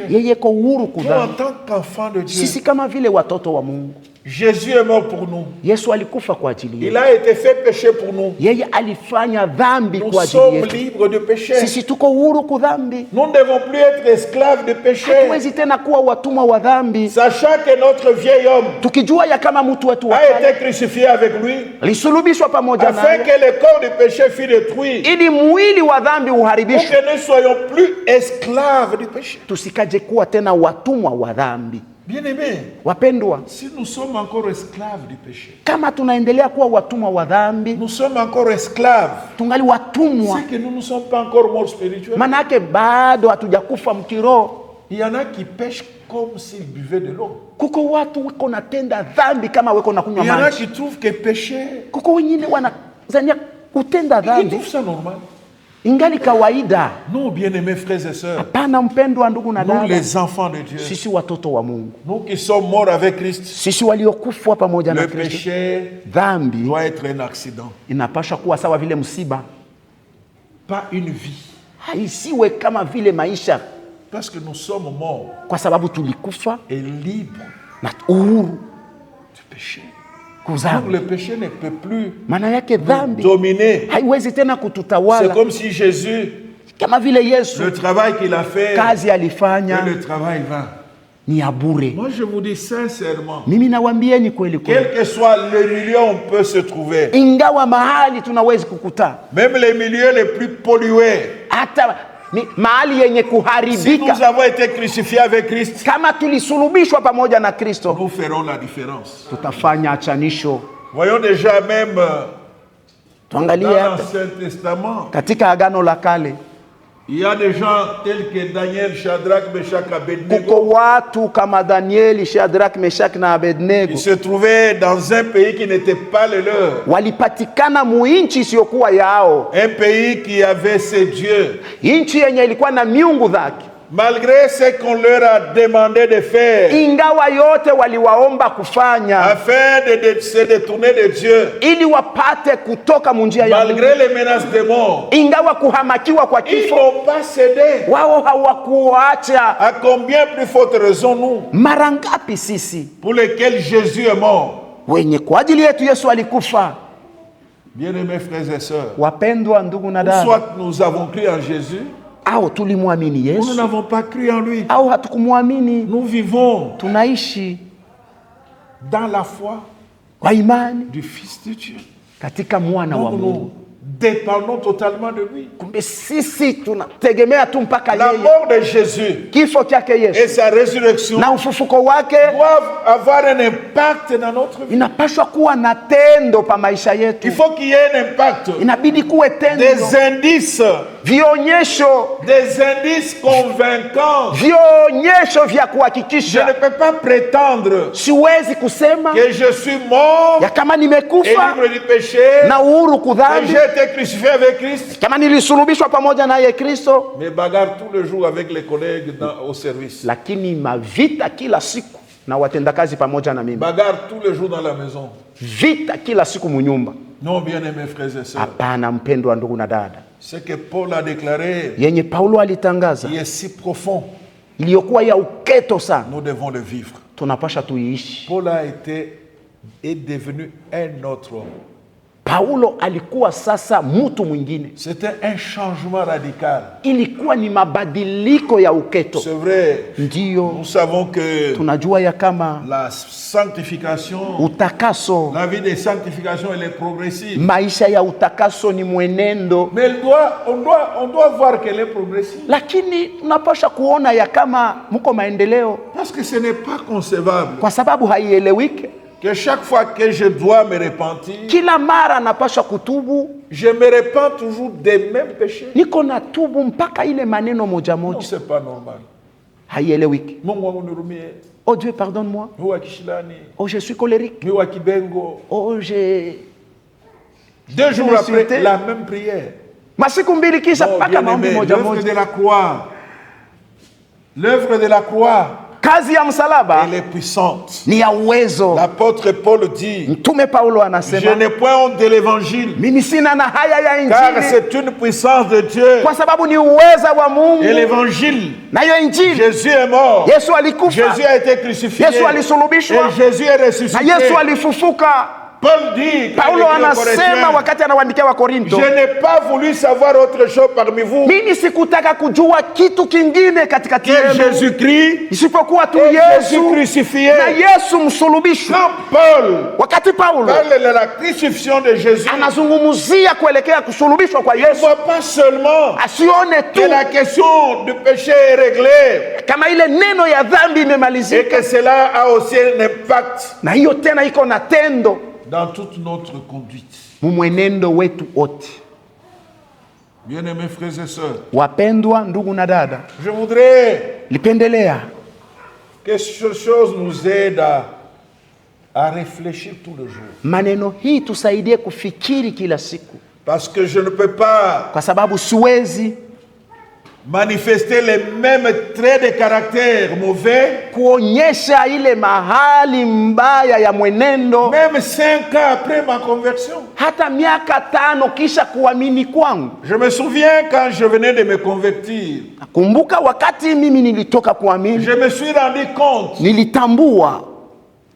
B: yeye ko huru kudhambi.
A: En tant qu'enfant de Dieu,
B: sisi kama vile watoto wa Mungu,
A: Jésus est mort pour nous.
B: Yesu alikufa kwa ajili yetu.
A: Il a été fait péché pour nous.
B: Yeye alifanya dhambi kwa ajili
A: yetu. Nous
B: sommes
A: sommes libres de péché.
B: Sisi tuko huru kudhambi.
A: Nous ne devons plus être esclaves de péché.
B: Hatuwezi tena kuwa watumwa wa dhambi.
A: Sachant que notre vieil homme
B: tukijua ya kama mtu wetu
A: a été crucifié avec lui,
B: alisulubishwa pamoja naye,
A: afin que le corps du péché fût détruit,
B: ili mwili wa dhambi uharibishwe,
A: pour que nous soyons plus esclaves du péché.
B: Tusikaje kuwa tena watumwa wa dhambi.
A: Bien-aimés,
B: wapendwa,
A: si nous sommes encore esclaves du péché,
B: kama tunaendelea kuwa watumwa wa dhambi,
A: nous sommes encore esclaves,
B: tungali watumwa,
A: c'est que nous ne sommes pas encore morts spirituellement.
B: Manake bado hatujakufa mkiroho.
A: Il y en a qui pêchent comme s'ils buvaient de l'eau.
B: Kuko watu wako natenda dhambi kama wako nakunywa maji.
A: Il y en a qui trouvent que pécher,
B: kuko wengine wanazania kutenda dhambi,
A: ils trouvent ça normal.
B: Ingali kawaida.
A: Nous, bien-aimés frères et sœurs,
B: hapana mpendwa ndugu na dada,
A: nous les enfants de Dieu,
B: sisi watoto wa Mungu,
A: nous qui sommes morts avec Christ,
B: sisi waliokufa pamoja na Kristo,
A: le péché
B: dhambi
A: doit être un accident,
B: inapaswa kuwa sawa vile msiba,
A: pas une vie.
B: Haisiwe kama vile maisha,
A: parce que nous sommes morts,
B: kwa sababu tulikufa
A: et libres
B: na uhuru
A: du péché.
B: Donc
A: le péché ne peut plus
B: dominer. Haiwezi tena kututawala.
A: C'est comme si Jésus,
B: kama vile Yesu,
A: le travail qu'il a fait,
B: kazi alifanya,
A: et le travail va.
B: Ni ya bure.
A: Moi je vous dis sincèrement,
B: mimi nawaambieni kweli kweli,
A: quel que soit le milieu on peut se trouver,
B: ingawa mahali tunaweza kukuta,
A: même les milieux les plus pollués,
B: hata mahali yenye kuharibika,
A: si nous avons été crucifiés avec Christ,
B: kama tulisulubishwa pamoja na Kristo,
A: nous ferons la différence.
B: Tutafanya achanisho.
A: Voyons déjà même dans
B: Tuangalie
A: l'Ancien Testament,
B: katika Agano la Kale,
A: il y a des gens tels que Daniel, Shadrach, Meshach,
B: kuko
A: Abednego.
B: watu kama Danieli, Shadrach, Meshach na Abednego
A: Ils se trouvaient dans un pays qui n'était pas le leur.
B: walipatikana muinchi isiyokuwa yao,
A: Un pays qui avait ses dieux.
B: inchi yenye ilikuwa na miungu zake.
A: Malgré ce qu'on leur a demandé de faire,
B: Ingawa yote waliwaomba kufanya
A: afin de se détourner de Dieu,
B: ili wapate kutoka munjia ya Mungu,
A: malgré les menaces de mort,
B: ingawa kuhamakiwa kwa
A: ils
B: kifo,
A: n'ont pas cédé.
B: wao hawakuacha.
A: À combien plus forte raison nous,
B: Mara ngapi sisi
A: pour lesquels Jésus est mort?
B: wenye kwa ajili yetu Yesu alikufa.
A: Bien-aimés frères et sœurs,
B: Wapendwa ndugu na dada,
A: soit nous avons cru en Jésus,
B: au tulimwamini
A: ou nous
B: Yesu
A: n'avons pas cru en lui.
B: au hatukumwamini,
A: Nous vivons
B: tunaishi
A: dans la foi
B: kwa imani
A: du Fils de Dieu.
B: katika mwana wa
A: Donc
B: Mungu.
A: nous dépendons totalement de lui.
B: Kumbe sisi tunategemea tu mpaka
A: La
B: yeye.
A: mort de Jésus
B: Kifo chake
A: et
B: Yesu
A: sa résurrection
B: na ufufuko wake
A: doivent avoir un impact dans notre vie.
B: inapaswa kuwa na tendo pa maisha yetu.
A: Il faut qu'il y ait un impact.
B: Inabidi kuwe tendo,
A: Des indices convaincants.
B: vionyesho vya
A: Je ne
B: kuhakikisha.
A: peux pas prétendre
B: Siwezi kusema
A: que je suis mort
B: ya kama
A: et
B: nimekufa
A: libre du péché,
B: na uhuru
A: que
B: kudhambi,
A: j'ai été crucifié avec Christ.
B: kama nilisulubishwa pamoja naye Kristo,
A: Mais bagarre tous les jours avec les collègues au service.
B: lakini mavita kila siku na watendakazi pamoja na mimi,
A: Bagarre tous les jours dans la maison.
B: vita kila siku munyumba.
A: Non, bien-aimés frères et sœurs.
B: Hapana, mpendwa ndugu na dada,
A: Ce que Paul a déclaré,
B: yenye Paulo alitangaza
A: qui est si profond,
B: iliyokuwa ya uketo sana,
A: nous devons le vivre.
B: tunapasha tuiishi.
A: Paul est devenu un autre homme.
B: Paulo alikuwa sasa mtu mwingine,
A: C'était un changement radical.
B: ilikuwa ni mabadiliko ya uketo.
A: C'est vrai,
B: Ndiyo
A: nous savons que
B: tunajua ya kama
A: la sanctification,
B: utakaso,
A: la vie de sanctification, elle est progressive.
B: maisha ya utakaso ni mwenendo,
A: Mais on doit voir qu'elle est progressive.
B: lakini tunapasha kuona ya kama mko maendeleo,
A: Parce que ce n'est pas concevable
B: kwa sababu haielewiki.
A: que chaque fois que je dois me repentir,
B: Kila mara napasha kutubu,
A: je me repens toujours des mêmes péchés.
B: niko na tubu mpaka ile maneno moja
A: Non,
B: moja,
A: c'est pas normal.
B: haielewiki.
A: Mungu wangunihurumie.
B: Oh Dieu, pardonne-moi.
A: Mungu wa Kishilani.
B: Oh, je suis colérique.
A: Mungu wa Kibengo.
B: Oh, j'ai
A: 2 jours
B: insulté.
A: après, la même prière.
B: masiku mbili kisha
A: Non,
B: mpaka
A: bien
B: maombi
A: aimé,
B: moja
A: l'œuvre
B: moja.
A: de la croix. L'œuvre de la croix,
B: Kazi ya msalaba
A: elle est puissante.
B: ni ya uwezo.
A: L'apôtre Paul dit,
B: Mtume Paulo
A: je
B: anasema,
A: n'ai point honte de l'évangile,
B: mimi sina na haya ya
A: car
B: injili,
A: c'est une puissance de Dieu.
B: kwa sababu ni uweza wa
A: Et
B: Mungu.
A: l'évangile,
B: Nayo injili,
A: Jésus est mort.
B: Yesu alikufa,
A: Jésus a été crucifié.
B: Yesu alisulubishwa,
A: Et Jésus est
B: na
A: ressuscité.
B: Yesu alifufuka.
A: Paul dit, quand il
B: Paulo
A: écrit aux
B: anasema
A: Corinthiens,
B: wakati anawaandikia wa Korinto,
A: je n'ai pas voulu savoir autre chose parmi vous
B: mimi sikutaka kujua kitu kingine katikati
A: que
B: yenu
A: Jésus-Christ
B: isipokuwa tu
A: et
B: Yesu
A: Jésus crucifié.
B: na Yesu msulubishwa.
A: Quand Paul
B: Wakati Paulo
A: parle de la crucifixion de Jésus,
B: anazungumzia kuelekea kusulubishwa kwa
A: il ne
B: Yesu,
A: voit pas seulement
B: asione tu
A: que la question du péché est réglée
B: kama ile neno ya dhambi
A: et
B: imemalizika,
A: que cela a aussi un impact
B: na hiyo tena iko na tendo
A: dans toute notre conduite.
B: mumwenendo wetu wote.
A: Bien-aimés frères et sœurs,
B: Wapendwa ndugu na dada,
A: je voudrais
B: lipendelea
A: que cette chose nous aide à réfléchir tout le jour.
B: maneno hii tusaidie kufikiri kila siku,
A: Parce que je ne peux pas
B: kwa sababu siwezi
A: manifester les mêmes traits de caractère mauvais,
B: kuonyesha ile mahali mbaya ya mwenendo
A: même 5 ans après ma conversion.
B: hata miaka 5 kisha kuamini kwangu.
A: Je me souviens quand je venais de me convertir,
B: Kumbuka wakati mimi nilitoka kuamini,
A: je me suis rendu compte
B: nilitambua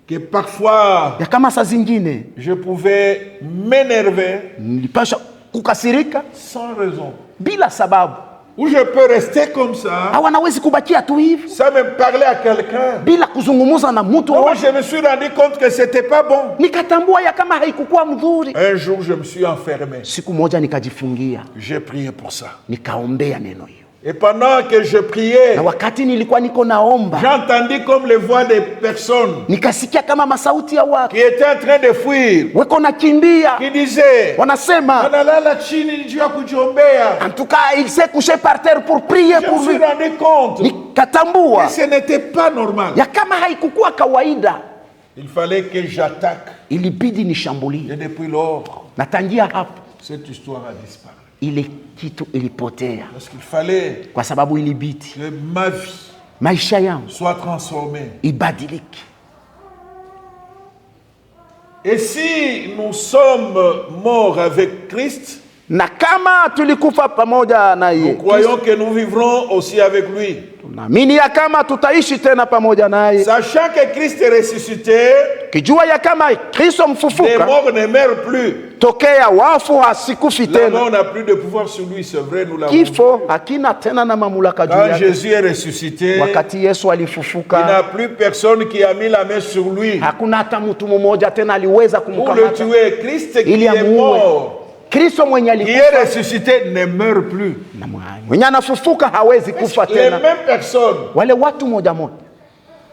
A: que parfois
B: ya kama saa zingine
A: je pouvais m'énerver
B: nilipasha kukasirika
A: sans raison.
B: bila sababu,
A: Ou je peux rester comme ça,
B: hawanawezi kubakia tu hivi
A: sans même parler à quelqu'un.
B: bila kuzungumza na mtu
A: Moi,
B: wowote.
A: je me suis rendu compte que c'était pas bon.
B: Nikatambua ya kama haikukuwa mzuri.
A: Un jour, je me suis enfermé.
B: Siku moja nikajifungia,
A: J'ai prié pour ça.
B: nikaombea neno hiyo.
A: Et pendant que je priais,
B: na wakati nilikuwa niko naomba,
A: j'entendis comme les voix des personnes
B: nikasikia kama masauti ya watu
A: qui étaient en train de fuir,
B: weko nakimbia,
A: qui disaient,
B: wanasema
A: analala chini juu ya kujiombea.
B: en tout cas il s'est couché par terre pour prier
A: Je
B: pour
A: me suis
B: lui.
A: rendu compte
B: Nikatambua
A: que ce n'était pas normal.
B: ya kama haikukuwa kawaida,
A: Il fallait que j'attaque.
B: ilibidi
A: Et
B: nishambulie,
A: depuis lors,
B: na tangia hapo
A: cette histoire a disparu.
B: ile kitu ilipotea,
A: Parce qu'il fallait
B: kwa sababu ilibidi
A: que ma vie
B: maisha yangu
A: soit transformée.
B: ibadilike.
A: Et si nous sommes morts avec Christ,
B: Na kama tulikufa pamoja na
A: nous
B: yeye,
A: croyons que nous vivrons aussi avec lui.
B: tunaamini ya kama tutaishi tena pamoja naye,
A: Sachant que Christ est ressuscité,
B: kijua ya kama Kristo
A: les
B: mfufuka
A: morts ne meurent plus.
B: tokea wafu hasikufi
A: La
B: tena,
A: mort n'a plus de pouvoir sur lui, c'est vrai, nous l'avons vu.
B: kifo hakina tena na mamlaka juu
A: Quand
B: yake.
A: Jésus est ressuscité,
B: Wakati Yesu
A: il n'y
B: alifufuka,
A: a plus personne qui a mis la main sur lui
B: hakuna hata mtu mmoja tena aliweza
A: pour le
B: kumkamata
A: tuer. Christ qui
B: ili
A: est
B: amuue.
A: mort,
B: Kristo mwenye
A: qui est
B: alikufa
A: ressuscité, ne meurt plus.
B: na mwenye anafufuka hawezi kufa
A: Les
B: tena.
A: mêmes personnes
B: Wale watu moja moja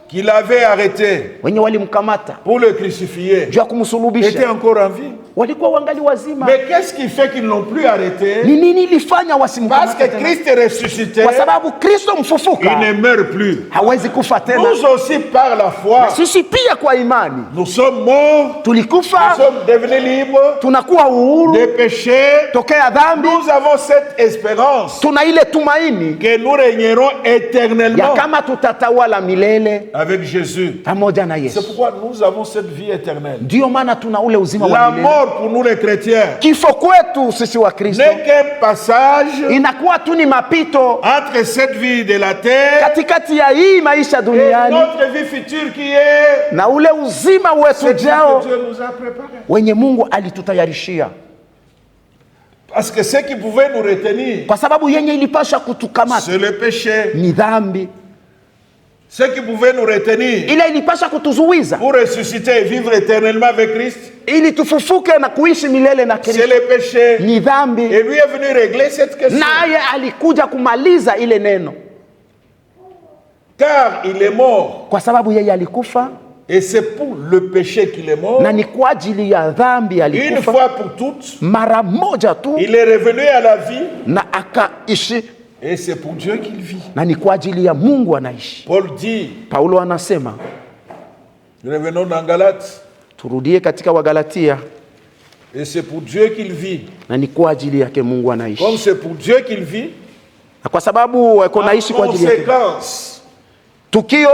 A: qui l'avaient arrêté
B: wenye walimkamata
A: pour le crucifier
B: juu ya
A: étaient
B: kumsulubisha
A: encore en vie.
B: walikuwa wangali wazima.
A: Mais qu'est-ce qui fait qu'ils n'ont plus arrêté?
B: Ni nini ilifanya
A: Parce que
B: wasimkamate tena?
A: Christ est ressuscité,
B: Kwa sababu Kristo
A: il
B: mfufuka
A: ne meurt plus.
B: hawezi kufa tena.
A: Nous aussi, par la foi,
B: Sisi pia kwa imani
A: nous sommes morts, nous
B: tulikufa,
A: sommes devenus libres
B: tunakuwa uhuru
A: des péchés.
B: tokea dhambi.
A: Nous avons cette espérance
B: Tuna ile tumaini
A: que nous régnerons
B: ya
A: éternellement
B: kama tutatawala milele
A: avec Jésus.
B: pamoja na
A: C'est
B: Yesu.
A: pourquoi nous avons cette vie éternelle.
B: Ndio maana tuna ule uzima wa
A: La
B: milele.
A: mort pour nous les chrétiens
B: Kifo kwetu sisi wa Kristo
A: n'est qu'un passage
B: inakuwa tu ni mapito
A: entre cette vie de la terre
B: katikati ya hii maisha
A: et
B: duniani
A: notre vie future qui est
B: na ule uzima wetu
A: ce que
B: jao
A: Dieu nous a préparé.
B: wenye Mungu alitutayarishia,
A: Parce que ce qui pouvait nous retenir,
B: kwa sababu yenye ilipasha kutukamata
A: c'est le péché.
B: ni dhambi.
A: Ce qui pouvait nous retenir
B: Ile ilipasha kutuzuiza
A: pour ressusciter et vivre éternellement avec Christ,
B: ili tufufuke na kuishi milele na
A: c'est
B: Kristo
A: le péché.
B: ni dhambi,
A: Et lui est venu régler cette question.
B: naye alikuja kumaliza ile neno,
A: Car il est mort.
B: kwa sababu yeye alikufa
A: Et c'est pour le péché qu'il est mort.
B: na ni kwa ajili ya dhambi
A: Une
B: alikufa
A: fois pour toutes,
B: mara moja tu,
A: il est revenu à la vie.
B: na akaishi,
A: Et c'est pour Dieu qu'il vit.
B: na ni kwa ajili ya Mungu anaishi.
A: Paul dit,
B: Paulo anasema,
A: revenons dans Galates,
B: turudie katika Wagalatia,
A: et c'est pour Dieu qu'il vit.
B: na ni kwa ajili yake Mungu anaishi,
A: Comme c'est pour Dieu qu'il vit,
B: na kwa sababu wako
A: en
B: naishi kwa ajili yake.
A: conséquence,
B: Tukio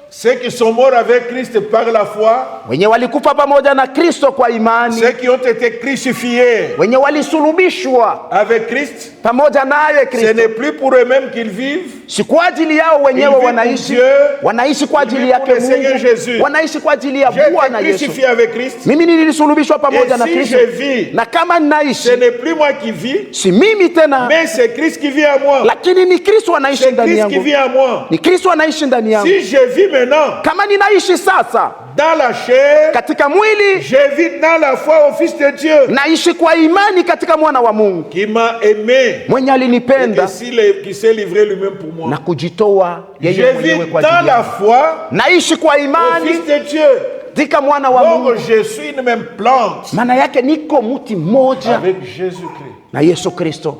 A: ceux qui sont morts avec Christ par la foi,
B: wenye walikufa pamoja na Kristo kwa imani,
A: ceux qui ont été crucifiés
B: wenye walisulubishwa
A: avec Christ,
B: pamoja naye
A: ce
B: Kristo,
A: n'est plus pour eux-mêmes qu'ils vivent,
B: si kwa ajili yao wenyewe
A: Ils vivent
B: wanaishi,
A: pour Dieu,
B: wanaishi kwa ajili
A: ils vivent pour
B: yake
A: le Seigneur
B: Mungu,
A: Jésus.
B: wanaishi kwa ajili ya
A: j'ai
B: Bwana
A: été
B: Yesu.
A: crucifié avec Christ.
B: Mimi nilisulubishwa pamoja
A: Et
B: na
A: si
B: Kristo,
A: je vis,
B: na kama
A: Ce
B: ninaishi
A: n'est plus moi qui vis,
B: si mimi tena,
A: mais c'est Christ qui vit en moi.
B: lakini ni Kristo anaishi
A: C'est
B: ndani
A: Christ qui
B: yangu,
A: vit en moi.
B: ni Kristo anaishi ndani yangu.
A: Si je vis maintenant
B: Kama ninaishi sasa
A: dans la chair,
B: katika mwili,
A: je vis dans la foi au Fils de Dieu
B: naishi kwa imani katika mwana wa Mungu
A: qui m'a aimé
B: mwenye
A: et
B: alinipenda
A: qui s'est livré lui-même pour
B: na
A: moi.
B: kujitoa
A: Je
B: yeye mwenyewe
A: vis
B: kwa
A: dans
B: ajili
A: la
B: yangu.
A: foi
B: Naishi kwa
A: au
B: imani
A: Fils de Dieu.
B: katika mwana wa Mungu.
A: Donc je suis une même plante
B: Maana yake niko mti mmoja
A: avec Jésus-Christ.
B: na Yesu Kristo.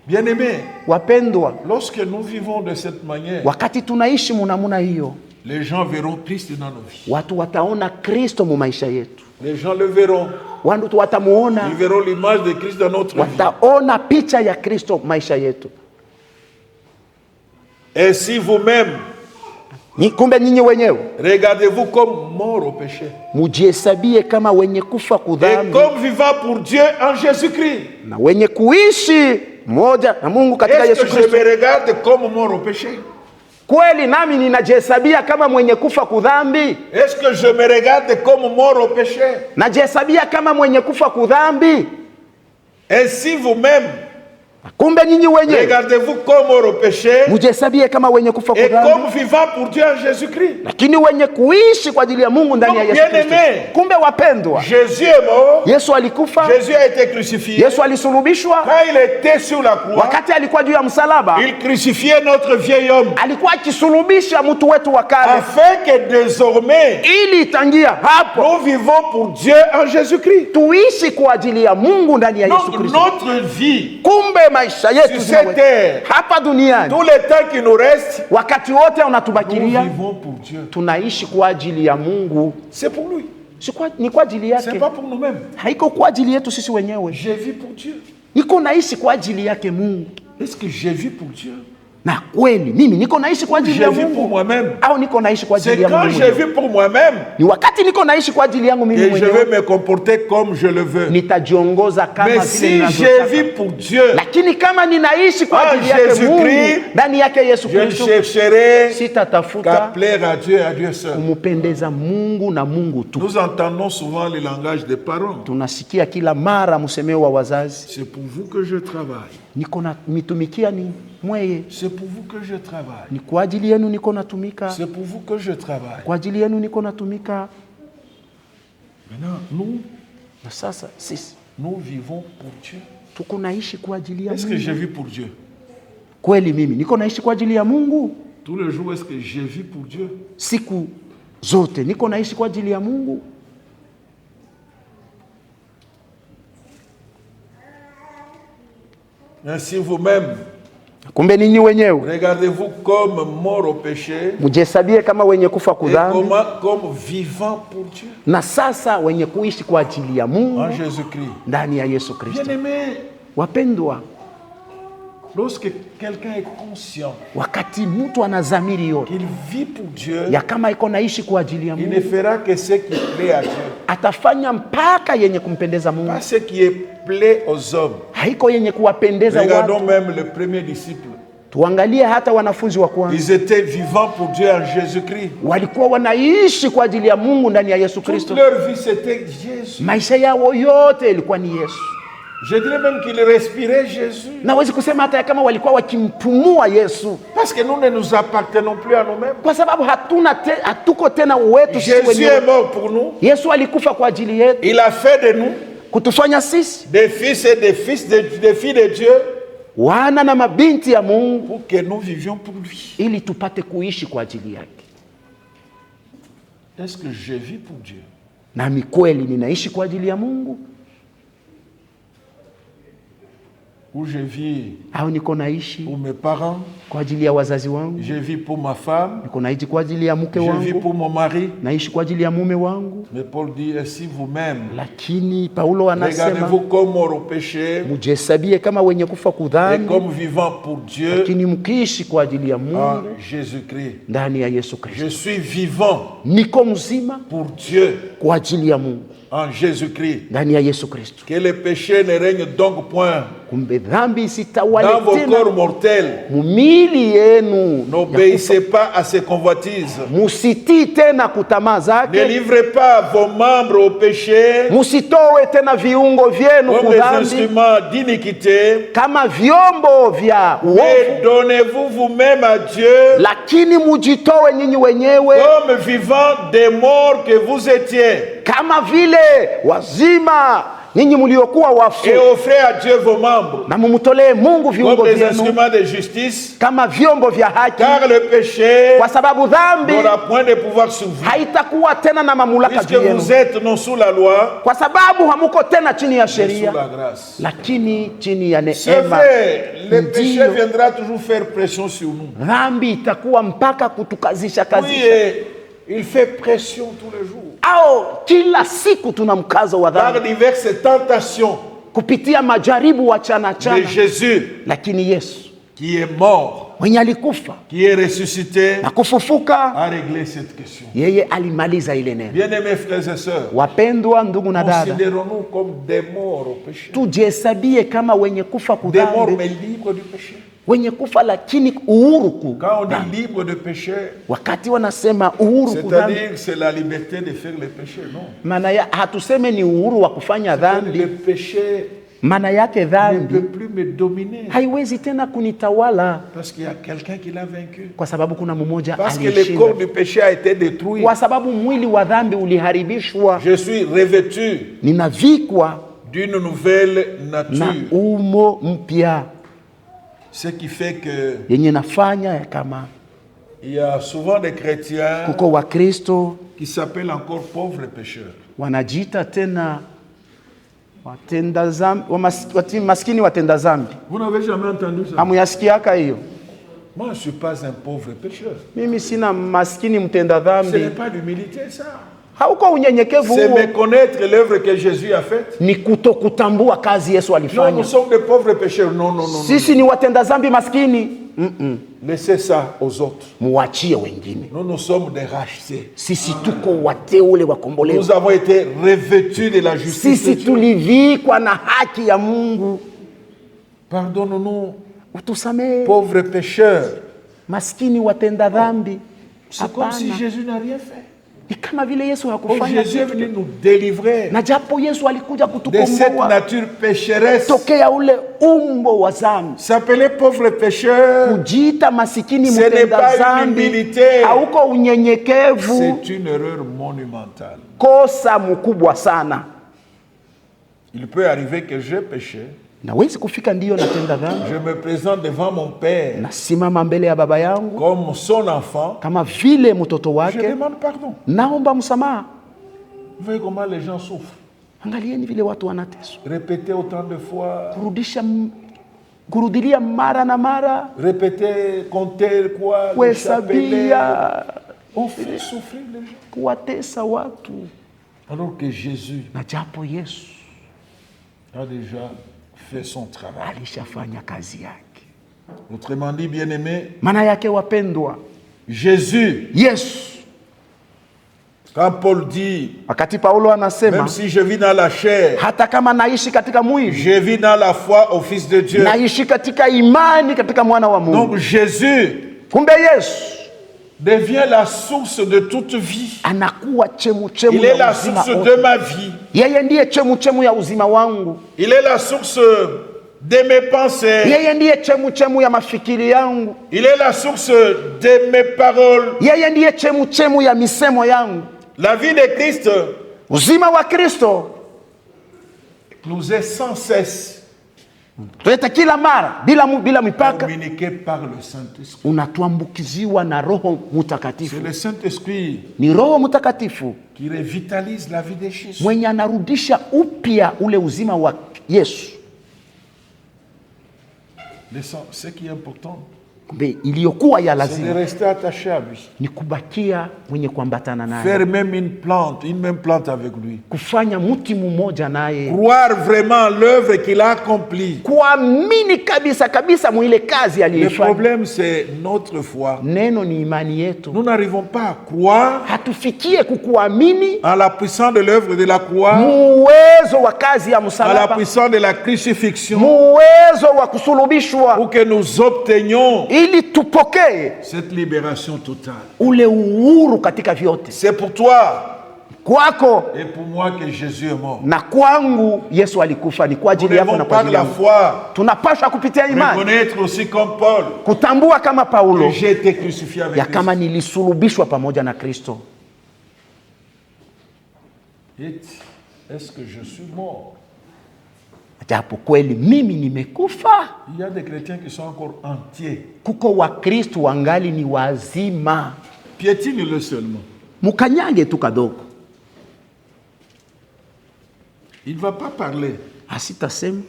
A: Bien-aimés,
B: Wapendwa,
A: lorsque nous vivons de cette manière,
B: wakati tunaishi munamuna hiyo,
A: les gens verront Christ dans nos vies.
B: watu wataona Kristo mu maisha yetu,
A: Les gens le verront.
B: watu watamuona,
A: Ils verront l'image de Christ dans notre vie.
B: wataona picha ya Kristo maisha yetu.
A: Et si vous-même,
B: Kumbe nyinyi wenyewe
A: regardez-vous comme mort au péché
B: mujihesabie kama wenye kufa
A: et
B: kudhambi
A: comme vivant pour Dieu en Jésus-Christ.
B: na wenye kuishi moja na Mungu katika
A: Est-ce
B: Yesu
A: que je
B: Kristo.
A: me regarde comme mort au péché?
B: Kweli nami ninajihesabia kama mwenye kufa kudhambi?
A: Est-ce que je me regarde comme mort au péché?
B: Najihesabia kama mwenye kufa kudhambi?
A: Et si vous-même,
B: Kumbe nyinyi wenyewe
A: regardez-vous comme mort au péché
B: mujihesabie kama wenye kufa kwa
A: et
B: dhambi,
A: comme vivant pour Dieu en Jésus-Christ.
B: lakini wenye kuishi kwa ajili ya Mungu ndani ya Yesu Kristo. Kumbe wapendwa,
A: Jésus est mort,
B: Yesu alikufa,
A: Jésus a été crucifié.
B: Yesu alisulubishwa.
A: Quand il était sur la croix,
B: Wakati alikuwa juu ya msalaba,
A: il crucifiait notre vieil homme
B: alikuwa akisulubisha mtu wetu wa kale,
A: afin que désormais
B: ili tangia hapo
A: nous vivons pour Dieu en Jésus-Christ.
B: tuishi kwa ajili ya Mungu ndani ya Yesu
A: Donc
B: Kristo.
A: notre vie
B: Kumbe maisha yetu
A: sur cette terre,
B: hapa duniani,
A: tout le temps qui nous reste,
B: wakati wote
A: nous
B: unatubakilia,
A: vivons pour Dieu.
B: tunaishi kwa ajili ya Mungu.
A: C'est pour lui.
B: Ni kwa ajili
A: C'est
B: yake,
A: pas pour nous-mêmes.
B: haiko kwa ajili yetu sisi wenyewe.
A: Je vis pour Dieu.
B: Niko naishi kwa ajili yake Mungu.
A: Est-ce que je vis pour Dieu?
B: Na kweli mimi niko naishi kwa ajili
A: Je
B: ya
A: vis pour
B: Mungu
A: moi-même.
B: au niko naishi kwa
A: C'est
B: ajili ya
A: quand
B: Mungu?
A: je vis pour moi-même
B: Ni wakati niko naishi kwa ajili yangu mimi
A: que je vais
B: mwenyewe
A: me comporter comme je le veux.
B: nitajiongoza kama
A: Mais
B: vile
A: si je
B: ninavyotaka.
A: vis pour Dieu,
B: Lakini kama ninaishi kwa
A: en
B: ajili yake Mungu,
A: Jésus-Christ,
B: ndani yake Yesu
A: je ne
B: Kristo,
A: chercherai qu'à
B: sitatafuta
A: plaire à Dieu et à Dieu seul.
B: kumpendeza Mungu na Mungu tu.
A: Nous entendons souvent le langage des parents.
B: Tunasikia kila mara msemeo wa wazazi,
A: C'est pour vous que je travaille.
B: niko na mitumikia ni mweye,
A: C'est pour vous que je travaille.
B: ni kwa ajili yenu niko natumika,
A: C'est pour vous que je travaille.
B: kwa ajili yenu niko natumika.
A: Maintenant, nous,
B: Na sasa sisi
A: nous vivons pour Dieu.
B: tuko naishi kwa ajili ya
A: Est-ce que je
B: Mungu.
A: vis pour Dieu?
B: Kweli mimi niko naishi kwa ajili ya Mungu?
A: Tous les jours, est-ce que je vis pour Dieu?
B: Siku zote niko naishi kwa ajili ya Mungu?
A: Ainsi vous-même,
B: Kumbe ninyi wenyewe
A: regardez-vous comme mort au péché
B: mjihesabie kama wenye kufa
A: et
B: kudhambi,
A: comme vivant pour Dieu
B: na sasa wenye kuishi kwa ajili ya Mungu
A: en Jésus-Christ.
B: ndani ya Yesu Kristo.
A: Bien-aimé,
B: Wapendwa,
A: lorsque quelqu'un est conscient
B: wakati mtu ana dhamiri yote
A: qu'il vit pour Dieu,
B: ya kama iko naishi kwa ajili ya
A: il
B: Mungu,
A: ne fera que ce qui plaît à Dieu,
B: atafanya mpaka yenye kumpendeza Mungu,
A: pas ce qui est plaît aux hommes.
B: haiko yenye kuwapendeza
A: Regardons
B: watu.
A: même le premier disciple.
B: Tuangalie hata wanafunzi wa kwanza,
A: Ils étaient vivants pour Dieu en Jésus-Christ.
B: walikuwa wanaishi kwa ajili ya Mungu ndani ya Yesu
A: Toute
B: Kristo.
A: leur vie, c'était Jésus.
B: Maisha yao yote ilikuwa ni Yesu.
A: Je dirais même qu'ils respiraient Jésus.
B: Nawezi kusema hata kama walikuwa wakimpumua Yesu,
A: Parce que nous ne nous appartenons plus à nous-mêmes.
B: kwa sababu hatuko tena wetu sisi
A: Jésus est
B: wenyewe.
A: mort pour nous.
B: Yesu alikufa kwa ajili yetu,
A: Il a fait de nous
B: kutufanya sisi
A: des fils et des filles de Dieu
B: wana na mabinti ya Mungu,
A: pour que nous vivions pour lui.
B: ili tupate kuishi kwa ajili yake.
A: Est-ce que je vis pour Dieu?
B: Nami kweli ninaishi kwa ajili ya Mungu
A: Ou je vis
B: au niko naishi
A: pour mes parents?
B: kwa ajili ya wazazi wangu?
A: Je vis pour ma femme?
B: Niko naishi kwa ajili ya mke
A: Je vis
B: wangu?
A: pour mon mari?
B: Naishi kwa ajili ya mume wangu?
A: Mais Paul dit, ainsi vous-même,
B: Lakini Paulo anasema
A: regardez-vous comme mort au péché
B: mujihesabie kama wenye kufa
A: et
B: kudhambi,
A: comme vivant pour Dieu
B: lakini mkiishi kwa ajili ya
A: en
B: Mungu
A: Jésus-Christ.
B: ndani ya Yesu Kristo.
A: Je suis vivant
B: Niko mzima
A: pour Dieu
B: kwa ajili ya Mungu
A: en Jésus-Christ.
B: ndani ya Yesu Kristo.
A: Que le péché ne règne donc point
B: Kumbe dhambi isitawale
A: dans vos
B: tena
A: corps mortels.
B: mumili yenu,
A: N'obéissez pas à ses convoitises.
B: musitii tena kutamaa
A: Ne
B: zake,
A: livrez pas vos membres au péché
B: musitowe tena viungo vyenu
A: comme des
B: kudhambi
A: instruments d'iniquité,
B: kama vyombo vya uovu,
A: mais donnez-vous vous-même à Dieu
B: lakini mujitowe nyinyi wenyewe
A: comme vivants des morts que vous étiez,
B: kama vile wazima nyinyi mliokuwa wafu,
A: et offrez à Dieu vos membres
B: na mumtolee Mungu viungo
A: comme des
B: vyenu
A: instruments de justice,
B: kama vyombo vya haki,
A: car le péché
B: kwa sababu dhambi
A: n'aura point de pouvoir sur vous,
B: haitakuwa tena na mamlaka
A: puisque
B: juu yenu,
A: vous êtes non sous la loi,
B: kwa sababu hamuko tena chini ya
A: mais sous
B: sheria,
A: la grâce.
B: lakini chini ya
A: C'est
B: neema.
A: vrai, le péché
B: Ndiyo,
A: viendra toujours faire pression sur nous.
B: dhambi itakuwa mpaka kutukazisha
A: Oui,
B: kazisha,
A: et il fait pression tous les jours.
B: au kila siku tuna mkazo wa
A: Par
B: dhambi
A: diverses tentations.
B: kupitia majaribu wachana
A: Mais
B: chana,
A: Jésus,
B: lakini Yesu
A: qui est mort,
B: mwenye alikufa
A: qui est ressuscité,
B: na kufufuka,
A: a réglé cette question.
B: yeye alimaliza ile neno.
A: Bien-aimés frères et sœurs,
B: Wapendwa ndugu na dada,
A: considérons-nous comme des morts au péché.
B: tujihesabie kama wenye kufa
A: Des morts
B: kudhambi,
A: mais libres du péché.
B: wenye kufa lakini uhuru ku
A: Quand on dit libre de péché,
B: wakati wanasema uhuru kudhambi,
A: c'est-à-dire c'est la liberté de faire le péché, non.
B: maana ya hatuseme ni uhuru wa kufanya
A: Le
B: dhambi,
A: péché
B: Maana yake
A: ne
B: dhambi
A: peut plus me dominer.
B: haiwezi tena kunitawala,
A: Parce qu'il y a quelqu'un qui l'a vaincu.
B: kwa sababu kuna mmoja
A: Parce que le
B: aliyeshinda.
A: corps du péché a été détruit.
B: Kwa sababu mwili wa dhambi uliharibishwa,
A: Je suis revêtu
B: ninavikwa
A: d'une nouvelle
B: na
A: nature.
B: umo mpya,
A: Ce qui fait que
B: yenye nafanya kama
A: il y a souvent des chrétiens
B: kuko Wakristo
A: qui s'appellent encore pauvres pécheurs.
B: wanajiita tena watenda zambi, maskini watenda zambi.
A: Vous n'avez jamais entendu ça?
B: Hamuyasikiaka hiyo?
A: Moi, je ne suis pas un pauvre pécheur.
B: Mimi sina maskini mtenda
A: Ce
B: dhambi.
A: n'est pas d'humilité, ça.
B: Hauko unyenyekevu
A: C'est
B: huo,
A: méconnaître l'œuvre que Jésus a faite.
B: ni kutokutambua kazi Yesu
A: Non,
B: alifanya.
A: nous sommes des pauvres pécheurs. Non, non, non.
B: Sisi ni watenda zambi maskini.
A: Laissez ça aux autres.
B: Muachie wengine.
A: Nous sommes des rachetés.
B: Sisi tuko wateule wakombolewa.
A: Nous avons été revêtus de la justice de
B: Sisi
A: Dieu.
B: tulivikwa na haki ya Mungu.
A: Pardonne-nous,
B: Utusamehe
A: pauvres pécheurs.
B: maskini watenda dhambi.
A: C'est comme si
B: Hapana.
A: Jésus n'a rien fait.
B: Ni kama vile Yesu
A: Oh,
B: hakufanya
A: Jésus est
B: kitu.
A: venu nous délivrer
B: Na japo Yesu alikuja
A: de cette
B: kutukomboa
A: nature pécheresse.
B: tokea ule umbo wa dhambi.
A: S'appeler pauvre pécheur,
B: Kujiita masikini
A: Ce n'est
B: mtenda
A: pas une
B: dhambi
A: humilité.
B: hauko unyenyekevu,
A: c'est une erreur monumentale.
B: kosa mkubwa sana.
A: Il peut arriver que j'ai péché,
B: Nawezi kufika ndiyo natenda dhambi,
A: je me présente devant mon Père
B: nasimama mbele ya baba yangu
A: comme son enfant,
B: kama vile mtoto
A: je
B: wake,
A: demande pardon.
B: naomba msamaha.
A: Vous voyez comment les gens souffrent.
B: Angalieni vile watu wanateswa,
A: Répétez autant de fois,
B: kurudilia mara na mara,
A: répétez, comptez quoi, le chapelet.
B: kuhesabia,
A: On fait souffrir les gens.
B: kuwatesa watu.
A: Alors que Jésus
B: Na japo Yesu
A: a déjà fait son travail.
B: alishafanya kazi yake.
A: Autrement dit, bien-aimés,
B: Maana yake wapendwa,
A: Jésus,
B: Yesu,
A: quand Paul dit,
B: wakati Paulo anasema
A: même si je vis dans la chair,
B: hata kama naishi katika mwili,
A: je vis dans la foi au Fils de Dieu.
B: naishi katika imani katika mwana wa Mungu.
A: Donc Jésus
B: Kumbe Yesu
A: devient la source de toute vie.
B: anakuwa chemuchemu
A: Il est
B: ya
A: la
B: uzima
A: source
B: wote.
A: de ma vie.
B: Yeye ndiye chemuchemu ya uzima wangu.
A: Il est la source de mes pensées.
B: Yeye ndiye chemuchemu ya mafikiri yangu.
A: Il est la source de mes paroles.
B: Yeye ndiye chemuchemu ya misemo yangu.
A: La vie de Christ
B: Uzima wa Kristo
A: nous est sans cesse
B: tuleta kila mara bila mipaka,
A: communiqué par le Saint-Esprit.
B: unatuambukiziwa na Roho
A: C'est
B: Mtakatifu.
A: le Saint-Esprit
B: Ni Roho Mtakatifu
A: qui revitalise la vie de Jésus.
B: mwenye anarudisha upya ule uzima wa Yesu.
A: Ce qui est important,
B: Kumbe iliyokuwa ya
A: c'est de
B: lazima
A: rester attaché à lui.
B: ni kubakia mwenye kuambatana naye,
A: Faire même une même plante avec lui.
B: kufanya mti mmoja naye,
A: Croire vraiment l'œuvre qu'il a accomplie.
B: kuamini kabisa kabisa mwile kazi
A: Le
B: aliyoifanya.
A: problème, c'est notre foi.
B: Neno ni imani yetu.
A: Nous n'arrivons pas à croire
B: Hatufikie kukuamini
A: en la puissance de l'œuvre de la croix,
B: muwezo wa kazi ya
A: à la
B: msalaba,
A: puissance de la crucifixion,
B: muwezo wa kusulubishwa,
A: pour que nous obtenions
B: ili tupokee
A: cette libération totale.
B: ule uhuru katika vyote.
A: C'est pour toi
B: Kwako
A: et pour moi que Jésus est mort.
B: na kwangu Yesu alikufa, ni kwa
A: Nous
B: ajili yako na
A: devons
B: kwa
A: par
B: ajili
A: la
B: yangu.
A: foi
B: Tunapaswa kupitia imani
A: reconnaître aussi comme Paul
B: kutambua kama
A: que
B: Paulo
A: j'ai été crucifié avec
B: ya
A: Christ.
B: kama nilisulubishwa pamoja na Kristo.
A: Est-ce que je suis mort?
B: Japo kweli mimi nimekufa,
A: Il y a des chrétiens qui sont encore entiers.
B: kuko Wakristo wangali ni wazima.
A: Piétine-le seulement.
B: Mukanyage tu kadogo,
A: Il ne va pas parler.
B: asitasema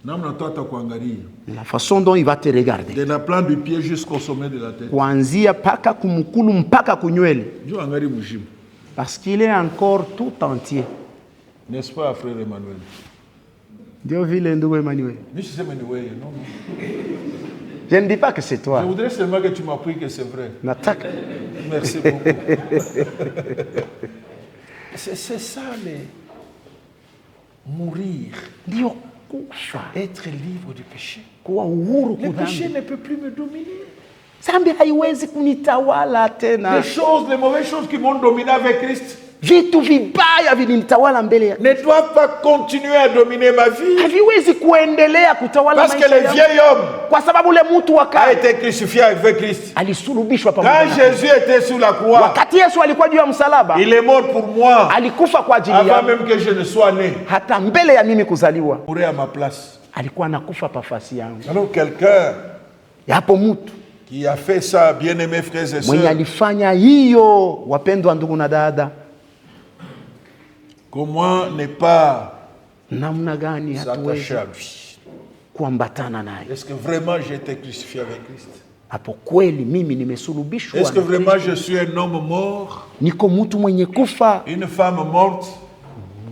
A: Namna tu atakuangalia.
B: la façon dont il va te regarder,
A: De la plante du pied jusqu'au sommet de la tête.
B: kuanzia paka kumukulu mpaka kunywele,
A: Dieu angalie mujim.
B: parce qu'il est encore tout entier.
A: N'est-ce pas, frère Emmanuel?
B: Ndio vile ndugu Emmanuel.
A: Non, non.
B: Je ne dis pas que c'est
A: Je
B: toi.
A: voudrais seulement que tu m'approuves que c'est vrai.
B: Nataka.
A: Merci beaucoup. C'est ça, mourir,
B: Ndio kufa,
A: être libre du péché.
B: kuwa uhuru
A: Le péché
B: kudhambi.
A: ne peut plus me dominer.
B: Zambi haiwezi kunitawala tena.
A: Les mauvaises choses qui m'ont dominé avec Christ,
B: Vitu vibaya vilinitawala mbele ya
A: ne doivent pas continuer à dominer ma vie.
B: Haviwezi kuendelea kutawala
A: Parce que
B: maisha
A: le
B: yangu.
A: vieil homme
B: Kwa sababu ule mtu wa
A: a
B: kale
A: été crucifié avec Christ.
B: alisulubishwa pamoja
A: Quand
B: na
A: Jésus était sur la croix,
B: wakati Yesu alikuwa juu ya msalaba,
A: il est mort pour moi
B: alikufa kwa ajili
A: avant
B: yangu.
A: même que je ne sois né.
B: Hata mbele ya mimi kuzaliwa
A: Il mourait à ma place.
B: alikuwa anakufa pafasi yangu.
A: Alors quelqu'un
B: Yapo mtu
A: qui a fait ça, bien-aimés frères et
B: mwenye
A: sœurs,
B: alifanya hiyo, wapendwa ndugu na dada,
A: comment ne pas
B: namna gani hatuwezi
A: s'attacher à lui?
B: kuambatana naye?
A: Est-ce que vraiment j'ai été crucifié avec Christ?
B: Hapo kweli mimi nimesulubishwa
A: Est-ce que
B: na
A: vraiment
B: Kristo?
A: je suis un homme mort,
B: Niko mtu mwenye kufa,
A: une femme morte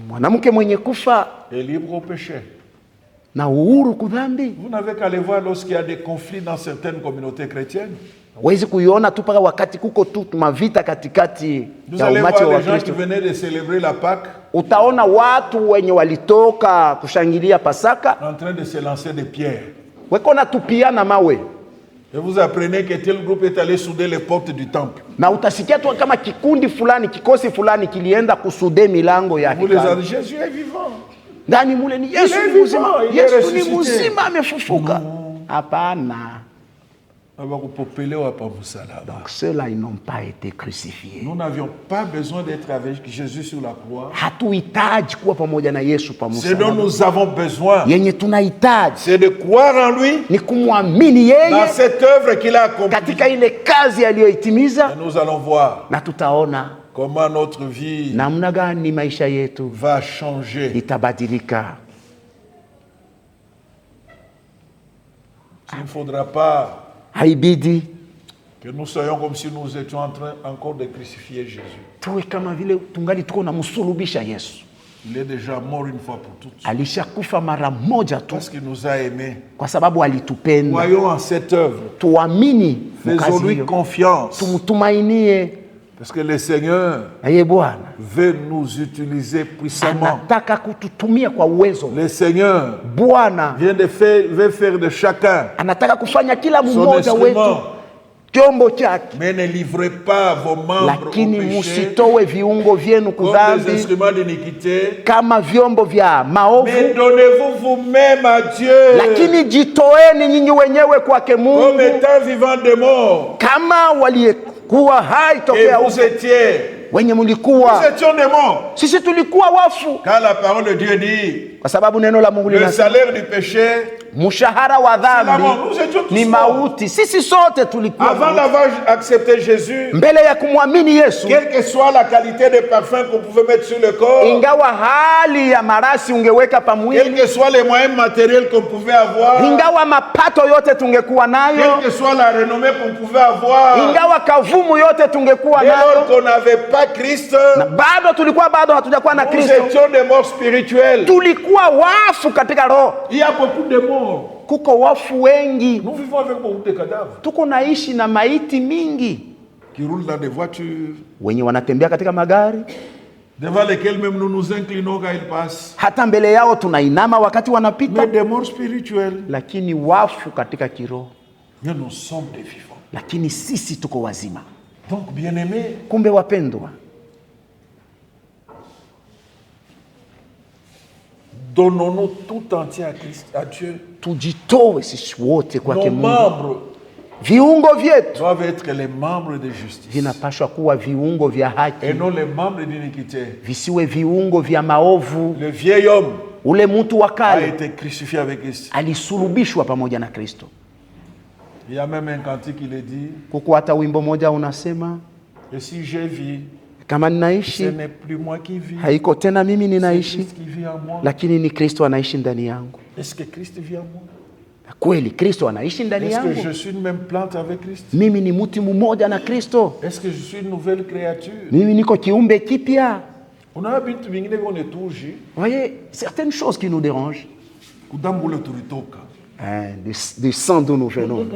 B: mwanamke mwenye kufa
A: et libre au péché?
B: na uhuru kudhambi?
A: Vous n'avez qu'à aller voir lorsqu'il y a des conflits dans certaines communautés chrétiennes.
B: Huwezi kuiona tu mpaka wakati kuko tu mavita katikati
A: Vous
B: ya
A: allez
B: umati
A: voir
B: wa
A: les gens qui
B: Wakristo.
A: venaient de célébrer la Pâque
B: Utaona watu wenye walitoka kushangilia Pasaka
A: en train de se lancer des pierres.
B: weko na tupiana mawe,
A: Et vous apprenez que tel groupe est allé souder les portes du temple.
B: na utasikia tu kama kikundi fulani, kikosi fulani kilienda kusude milango ya
A: Vous les
B: hekalu.
A: avez dit, Jésus est vivant.
B: Ndani mule ni Yesu
A: Il est
B: ni mzima,
A: vivant, il est
B: Yesu ni
A: ressuscité.
B: mzima, amefufuka. Hapana. Donc ceux-là, ils n'ont pas été crucifiés.
A: Nous n'avions pas besoin d'être avec Jésus sur la croix.
B: Hatuhitaji kuwa pamoja na Yesu pa
A: Ce dont
B: msalaba.
A: nous avons besoin,
B: Yenye tunahitaji
A: c'est de croire en lui,
B: ni kumwamini
A: dans
B: yeye
A: cette œuvre qu'il a accomplie.
B: katika ile kazi aliyoitimiza,
A: Et nous allons voir
B: na tutaona
A: comment notre vie
B: namna gani maisha yetu
A: va changer.
B: itabadilika.
A: Il ne faudra pas
B: Haibidi
A: que nous soyons comme si nous étions en train encore de crucifier Jésus.
B: tuwe kama vile tungali tuko na msulubisha Yesu.
A: Il est déjà mort une fois pour toutes.
B: Alishakufa mara moja tu
A: Parce qu'il nous a aimés.
B: kwa sababu alitupenda.
A: Croyons en cette œuvre.
B: Tuamini kazi
A: Faisons-lui
B: hiyo,
A: confiance.
B: tumtumainie
A: Parce que le Seigneur
B: yeye. Bwana
A: veut nous utiliser puissamment.
B: anataka kututumia kwa uwezo.
A: Le Seigneur
B: Bwana
A: veut faire de chacun
B: anataka kufanya kila
A: son
B: mmoja wetu
A: instrument.
B: chombo chake,
A: Mais ne livrez pas vos membres
B: lakini
A: au péché
B: musitowe viungo vyenu
A: comme des
B: kudhambi
A: instruments d'iniquité.
B: kama vyombo vya maovu,
A: Mais donnez-vous vous-même à Dieu
B: lakini jitoeni nyinyi wenyewe kwake
A: comme
B: Mungu
A: étant vivant des morts.
B: kama waliyekuwa hai
A: Et
B: tokea
A: vous
B: huko,
A: étiez.
B: wenye
A: Nous
B: mlikuwa.
A: étions des morts.
B: Sisi tulikuwa wafu,
A: Car la parole de Dieu dit,
B: kwa sababu neno la Mungu
A: le
B: linasema
A: salaire du péché,
B: mshahara wa dhambi
A: nous étions tous
B: ni
A: morts.
B: mauti. Sisi sote tulikuwa
A: Avant
B: mauti.
A: d'avoir accepté Jésus,
B: Mbele ya kumwamini Yesu,
A: quelle que soit la qualité de parfum qu'on pouvait mettre sur le corps,
B: ingawa hali ya marasi ungeweka
A: quels
B: pamwili,
A: que soient les moyens matériels qu'on pouvait avoir,
B: ingawa mapato yote tungekuwa nayo,
A: quelle que soit la renommée qu'on pouvait avoir,
B: ingawa kavumu yote tungekuwa
A: dès lors
B: nayo,
A: qu'on n'avait pas Christ,
B: na bado tulikuwa bado hatujakuwa na
A: nous
B: Kristo,
A: étions des morts spirituels.
B: tulikuwa wafu katika roho.
A: Il y a beaucoup de morts.
B: Kuko wafu wengi,
A: Nous vivons avec beaucoup de cadavres
B: tuko naishi na maiti mingi,
A: qui roulent dans des voitures,
B: wenye wanatembea katika magari,
A: devant lesquels même nous nous inclinons quand ils passent.
B: hata mbele yao tunainama wakati wanapita,
A: Mais des morts spirituels.
B: lakini wafu katika kiroho.
A: Mais nous sommes des vivants.
B: Lakini sisi tuko wazima.
A: Donc, bien-aimés,
B: Kumbe wapendwa,
A: donnons-nous tout entier à Christ, à Dieu.
B: tujitoe sisi wote kwake
A: Nos
B: Mungu.
A: membres
B: Viungo vyetu
A: doivent être les membres de justice
B: vinapaswa kuwa viungo vya
A: et
B: haki,
A: non les membres d'iniquité.
B: visiwe viungo vya maovu.
A: Le vieil homme
B: Ule mtu wa
A: a
B: kale
A: été crucifié avec Christ.
B: alisulubishwa pamoja na Kristo.
A: Il y a même un cantique qui le dit,
B: Kuko hata wimbo moja unasema,
A: et si je vis,
B: kama
A: ce
B: ninaishi
A: n'est plus moi qui vis,
B: haiko tena mimi
A: c'est
B: ninaishi,
A: Christ qui vit en moi.
B: lakini ni Kristo anaishi ndani yangu.
A: Est-ce que Christ vit en moi?
B: Na kweli Kristo anaishi ndani
A: Est-ce que
B: yangu.
A: je suis une même plante avec Christ?
B: Mimi ni mti mmoja na Kristo.
A: Est-ce que je suis une nouvelle créature?
B: Mimi niko kiumbe kipya.
A: On a vitu vingine qu'on est toujours
B: Vous voyez, certaines choses qui nous dérangent,
A: kudambula tulitoka.
B: du sang d'où nous venons.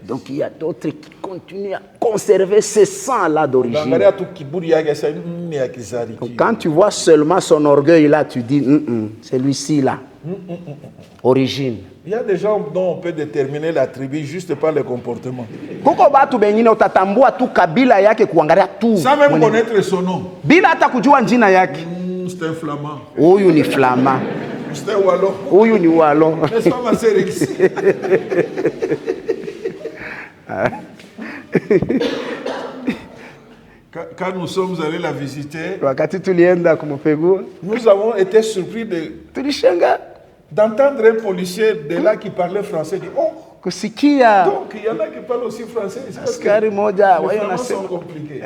B: Donc il y a d'autres qui continuent à conserver ce sang-là d'origine. Donc quand tu vois seulement son orgueil là, tu dis, celui-ci là, origine.
A: Il y a des gens dont on peut déterminer la tribu juste par le comportement.
B: Sans
A: même connaître son nom. C'est un flamand.
B: Huyu ni flamand.
A: C'est un wallon.
B: Huyu ni wallon.
A: N'est-ce pas ma sœur ici? Quand nous sommes allés la visiter, nous avons été surpris d'entendre un policier de là qui parlait français dire, oh,
B: kusikia
A: donc il y en a qui parlent aussi français.
B: Askari moja
A: les Flamands sont compliqués.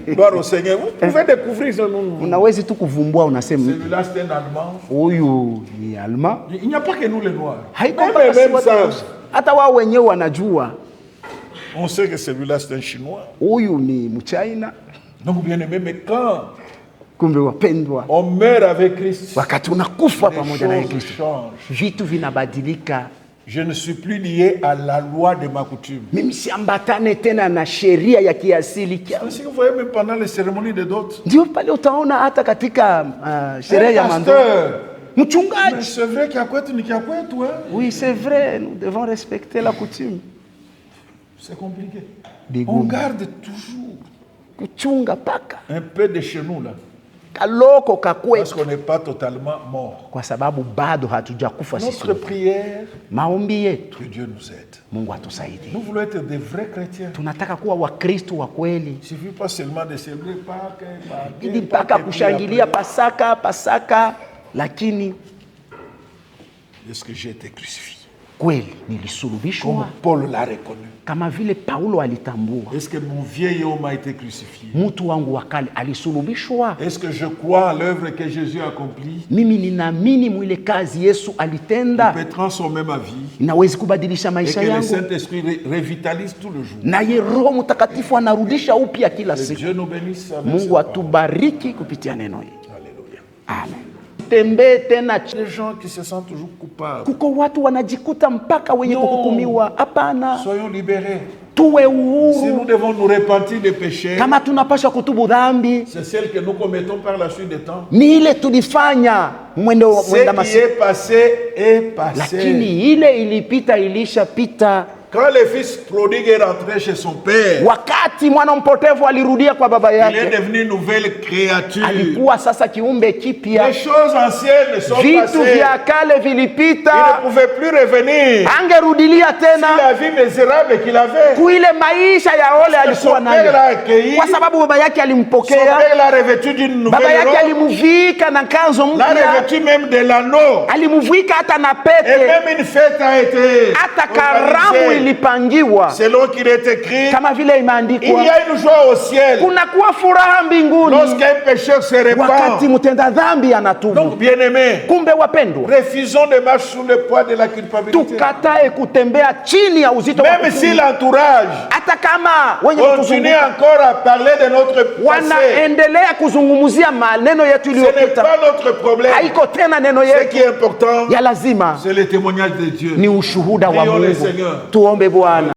A: Gloire au Seigneur. Vous pouvez découvrir ce nom.
B: Unawezi tu kuvumbua unasema
A: celui-là c'est un Allemand.
B: Huyu ni Allemand.
A: Il n'y a pas que nous les Noirs.
B: Même ça. Hata wao wenyewe wanajua.
A: On sait que celui-là c'est un Chinois.
B: Huyu ni Mchina.
A: Donc bien aimé, mais quand
B: kumbe wapendwa,
A: on meurt avec Christ,
B: wakati unakufa pamoja na Kristo, vitu vinabadilika.
A: Je ne suis plus lié à la loi de ma coutume.
B: Mimi siambatane tena na sheria ya kiasili.
A: Si vous voyez même pendant les cérémonies de dot,
B: ndio pale utaona hata katika sherehe ya mando. Mchungaji,
A: mais c'est vrai qu'il y a quoi tu ni qu'il y a quoi toi?
B: Oui, c'est vrai, nous devons respecter la coutume.
A: C'est compliqué. On garde toujours
B: kuchunga paka
A: un peu de chez nous là.
B: Kaloko kakwetu.
A: Parce qu'on n'est pas totalement mort.
B: Kwa sababu bado hatujakufa sisi.
A: Notre prière,
B: maombi yetu,
A: que Dieu nous aide.
B: Mungu atusaidie.
A: Nous voulons être des vrais chrétiens.
B: Tunataka kuwa wakristo wa kweli.
A: Il suffit pas seulement de célébrer Pâques,
B: ili mpaka kushangilia Pasaka, lakini
A: est-ce que j'ai été crucifié?
B: Kweli nilisulubishwa.
A: Comme Paul l'a reconnu.
B: Kama vile Paulo alitambua.
A: Est-ce que mon vieil homme a été crucifié?
B: Mtu wangu wa kale alisulubishwa.
A: Est-ce que je crois à l'œuvre que Jésus a accomplie?
B: Mimi ninaamini mwile kazi Yesu alitenda.
A: Il peut transformer ma vie.
B: Inaweza kubadilisha maisha yangu.
A: Et que le Saint-Esprit revitalise tout le jour.
B: Na Roho Mtakatifu anarudisha upya kila siku.
A: Dieu nous bénisse.
B: Mungu atubariki kupitia neno hili.
A: Alléluia.
B: Amen. Tembe tena.
A: Les gens qui se sentent toujours coupables.
B: Kuko watu wanajikuta mpaka wenye kuhukumiwa. Hapana.
A: Soyons libérés.
B: Tuwe uhuru.
A: Si nous devons nous repentir des péchés,
B: kama tunapaswa kutubu dhambi,
A: c'est celle que nous commettons par la suite des temps.
B: Ni ile tulifanya mwenda
A: masiku. Ce qui est passé est passé.
B: Lakini ile ilipita ilishapita.
A: Quand le fils prodigue est rentré chez son père,
B: wakati mwana mpotevu alirudia kwa baba yake,
A: il est devenu une nouvelle créature.
B: Alikuwa sasa kiumbe kipya.
A: Les choses anciennes sont passées.
B: Vitu vya kale vilipita.
A: Il ne pouvait plus revenir.
B: Angerudilia tena.
A: Si la vie misérable qu'il avait.
B: Kuile maisha ya ole alikuwa nayo. Kwa sababu baba yake alimpokea.
A: Son père l'a revêtu d'une nouvelle robe.
B: Baba yake alimuvika na kanzo mpya.
A: L'a revêtu même de l'anneau.
B: Alimuvika hata na pete.
A: Et même une fête a été
B: hata karamu ilipangiwa.
A: Selon qu'il est écrit,
B: kama vile imeandikwa,
A: il y a une joie au ciel.
B: Kuna kuwa furaha mbinguni
A: lorsqu'un pécheur se répand.
B: Wakati mtenda dhambi anatubu.
A: Donc bien-aimés,
B: kumbe wapendwa,
A: refusons de marcher sous le poids de la culpabilité.
B: Tukatae kutembea chini ya uzito wa
A: kutubu. Même si l'entourage
B: hata kama wenye
A: continue encore à parler de notre passé,
B: wanaendelea kuzungumzia maneno yetu iliyopita.
A: Ce n'est pas notre problème.
B: Haiko tena neno yetu.
A: Ce qui est important,
B: ya lazima,
A: c'est le témoignage de Dieu.
B: Ni ushuhuda wa
A: Mungu.
B: Tuombe Bwana.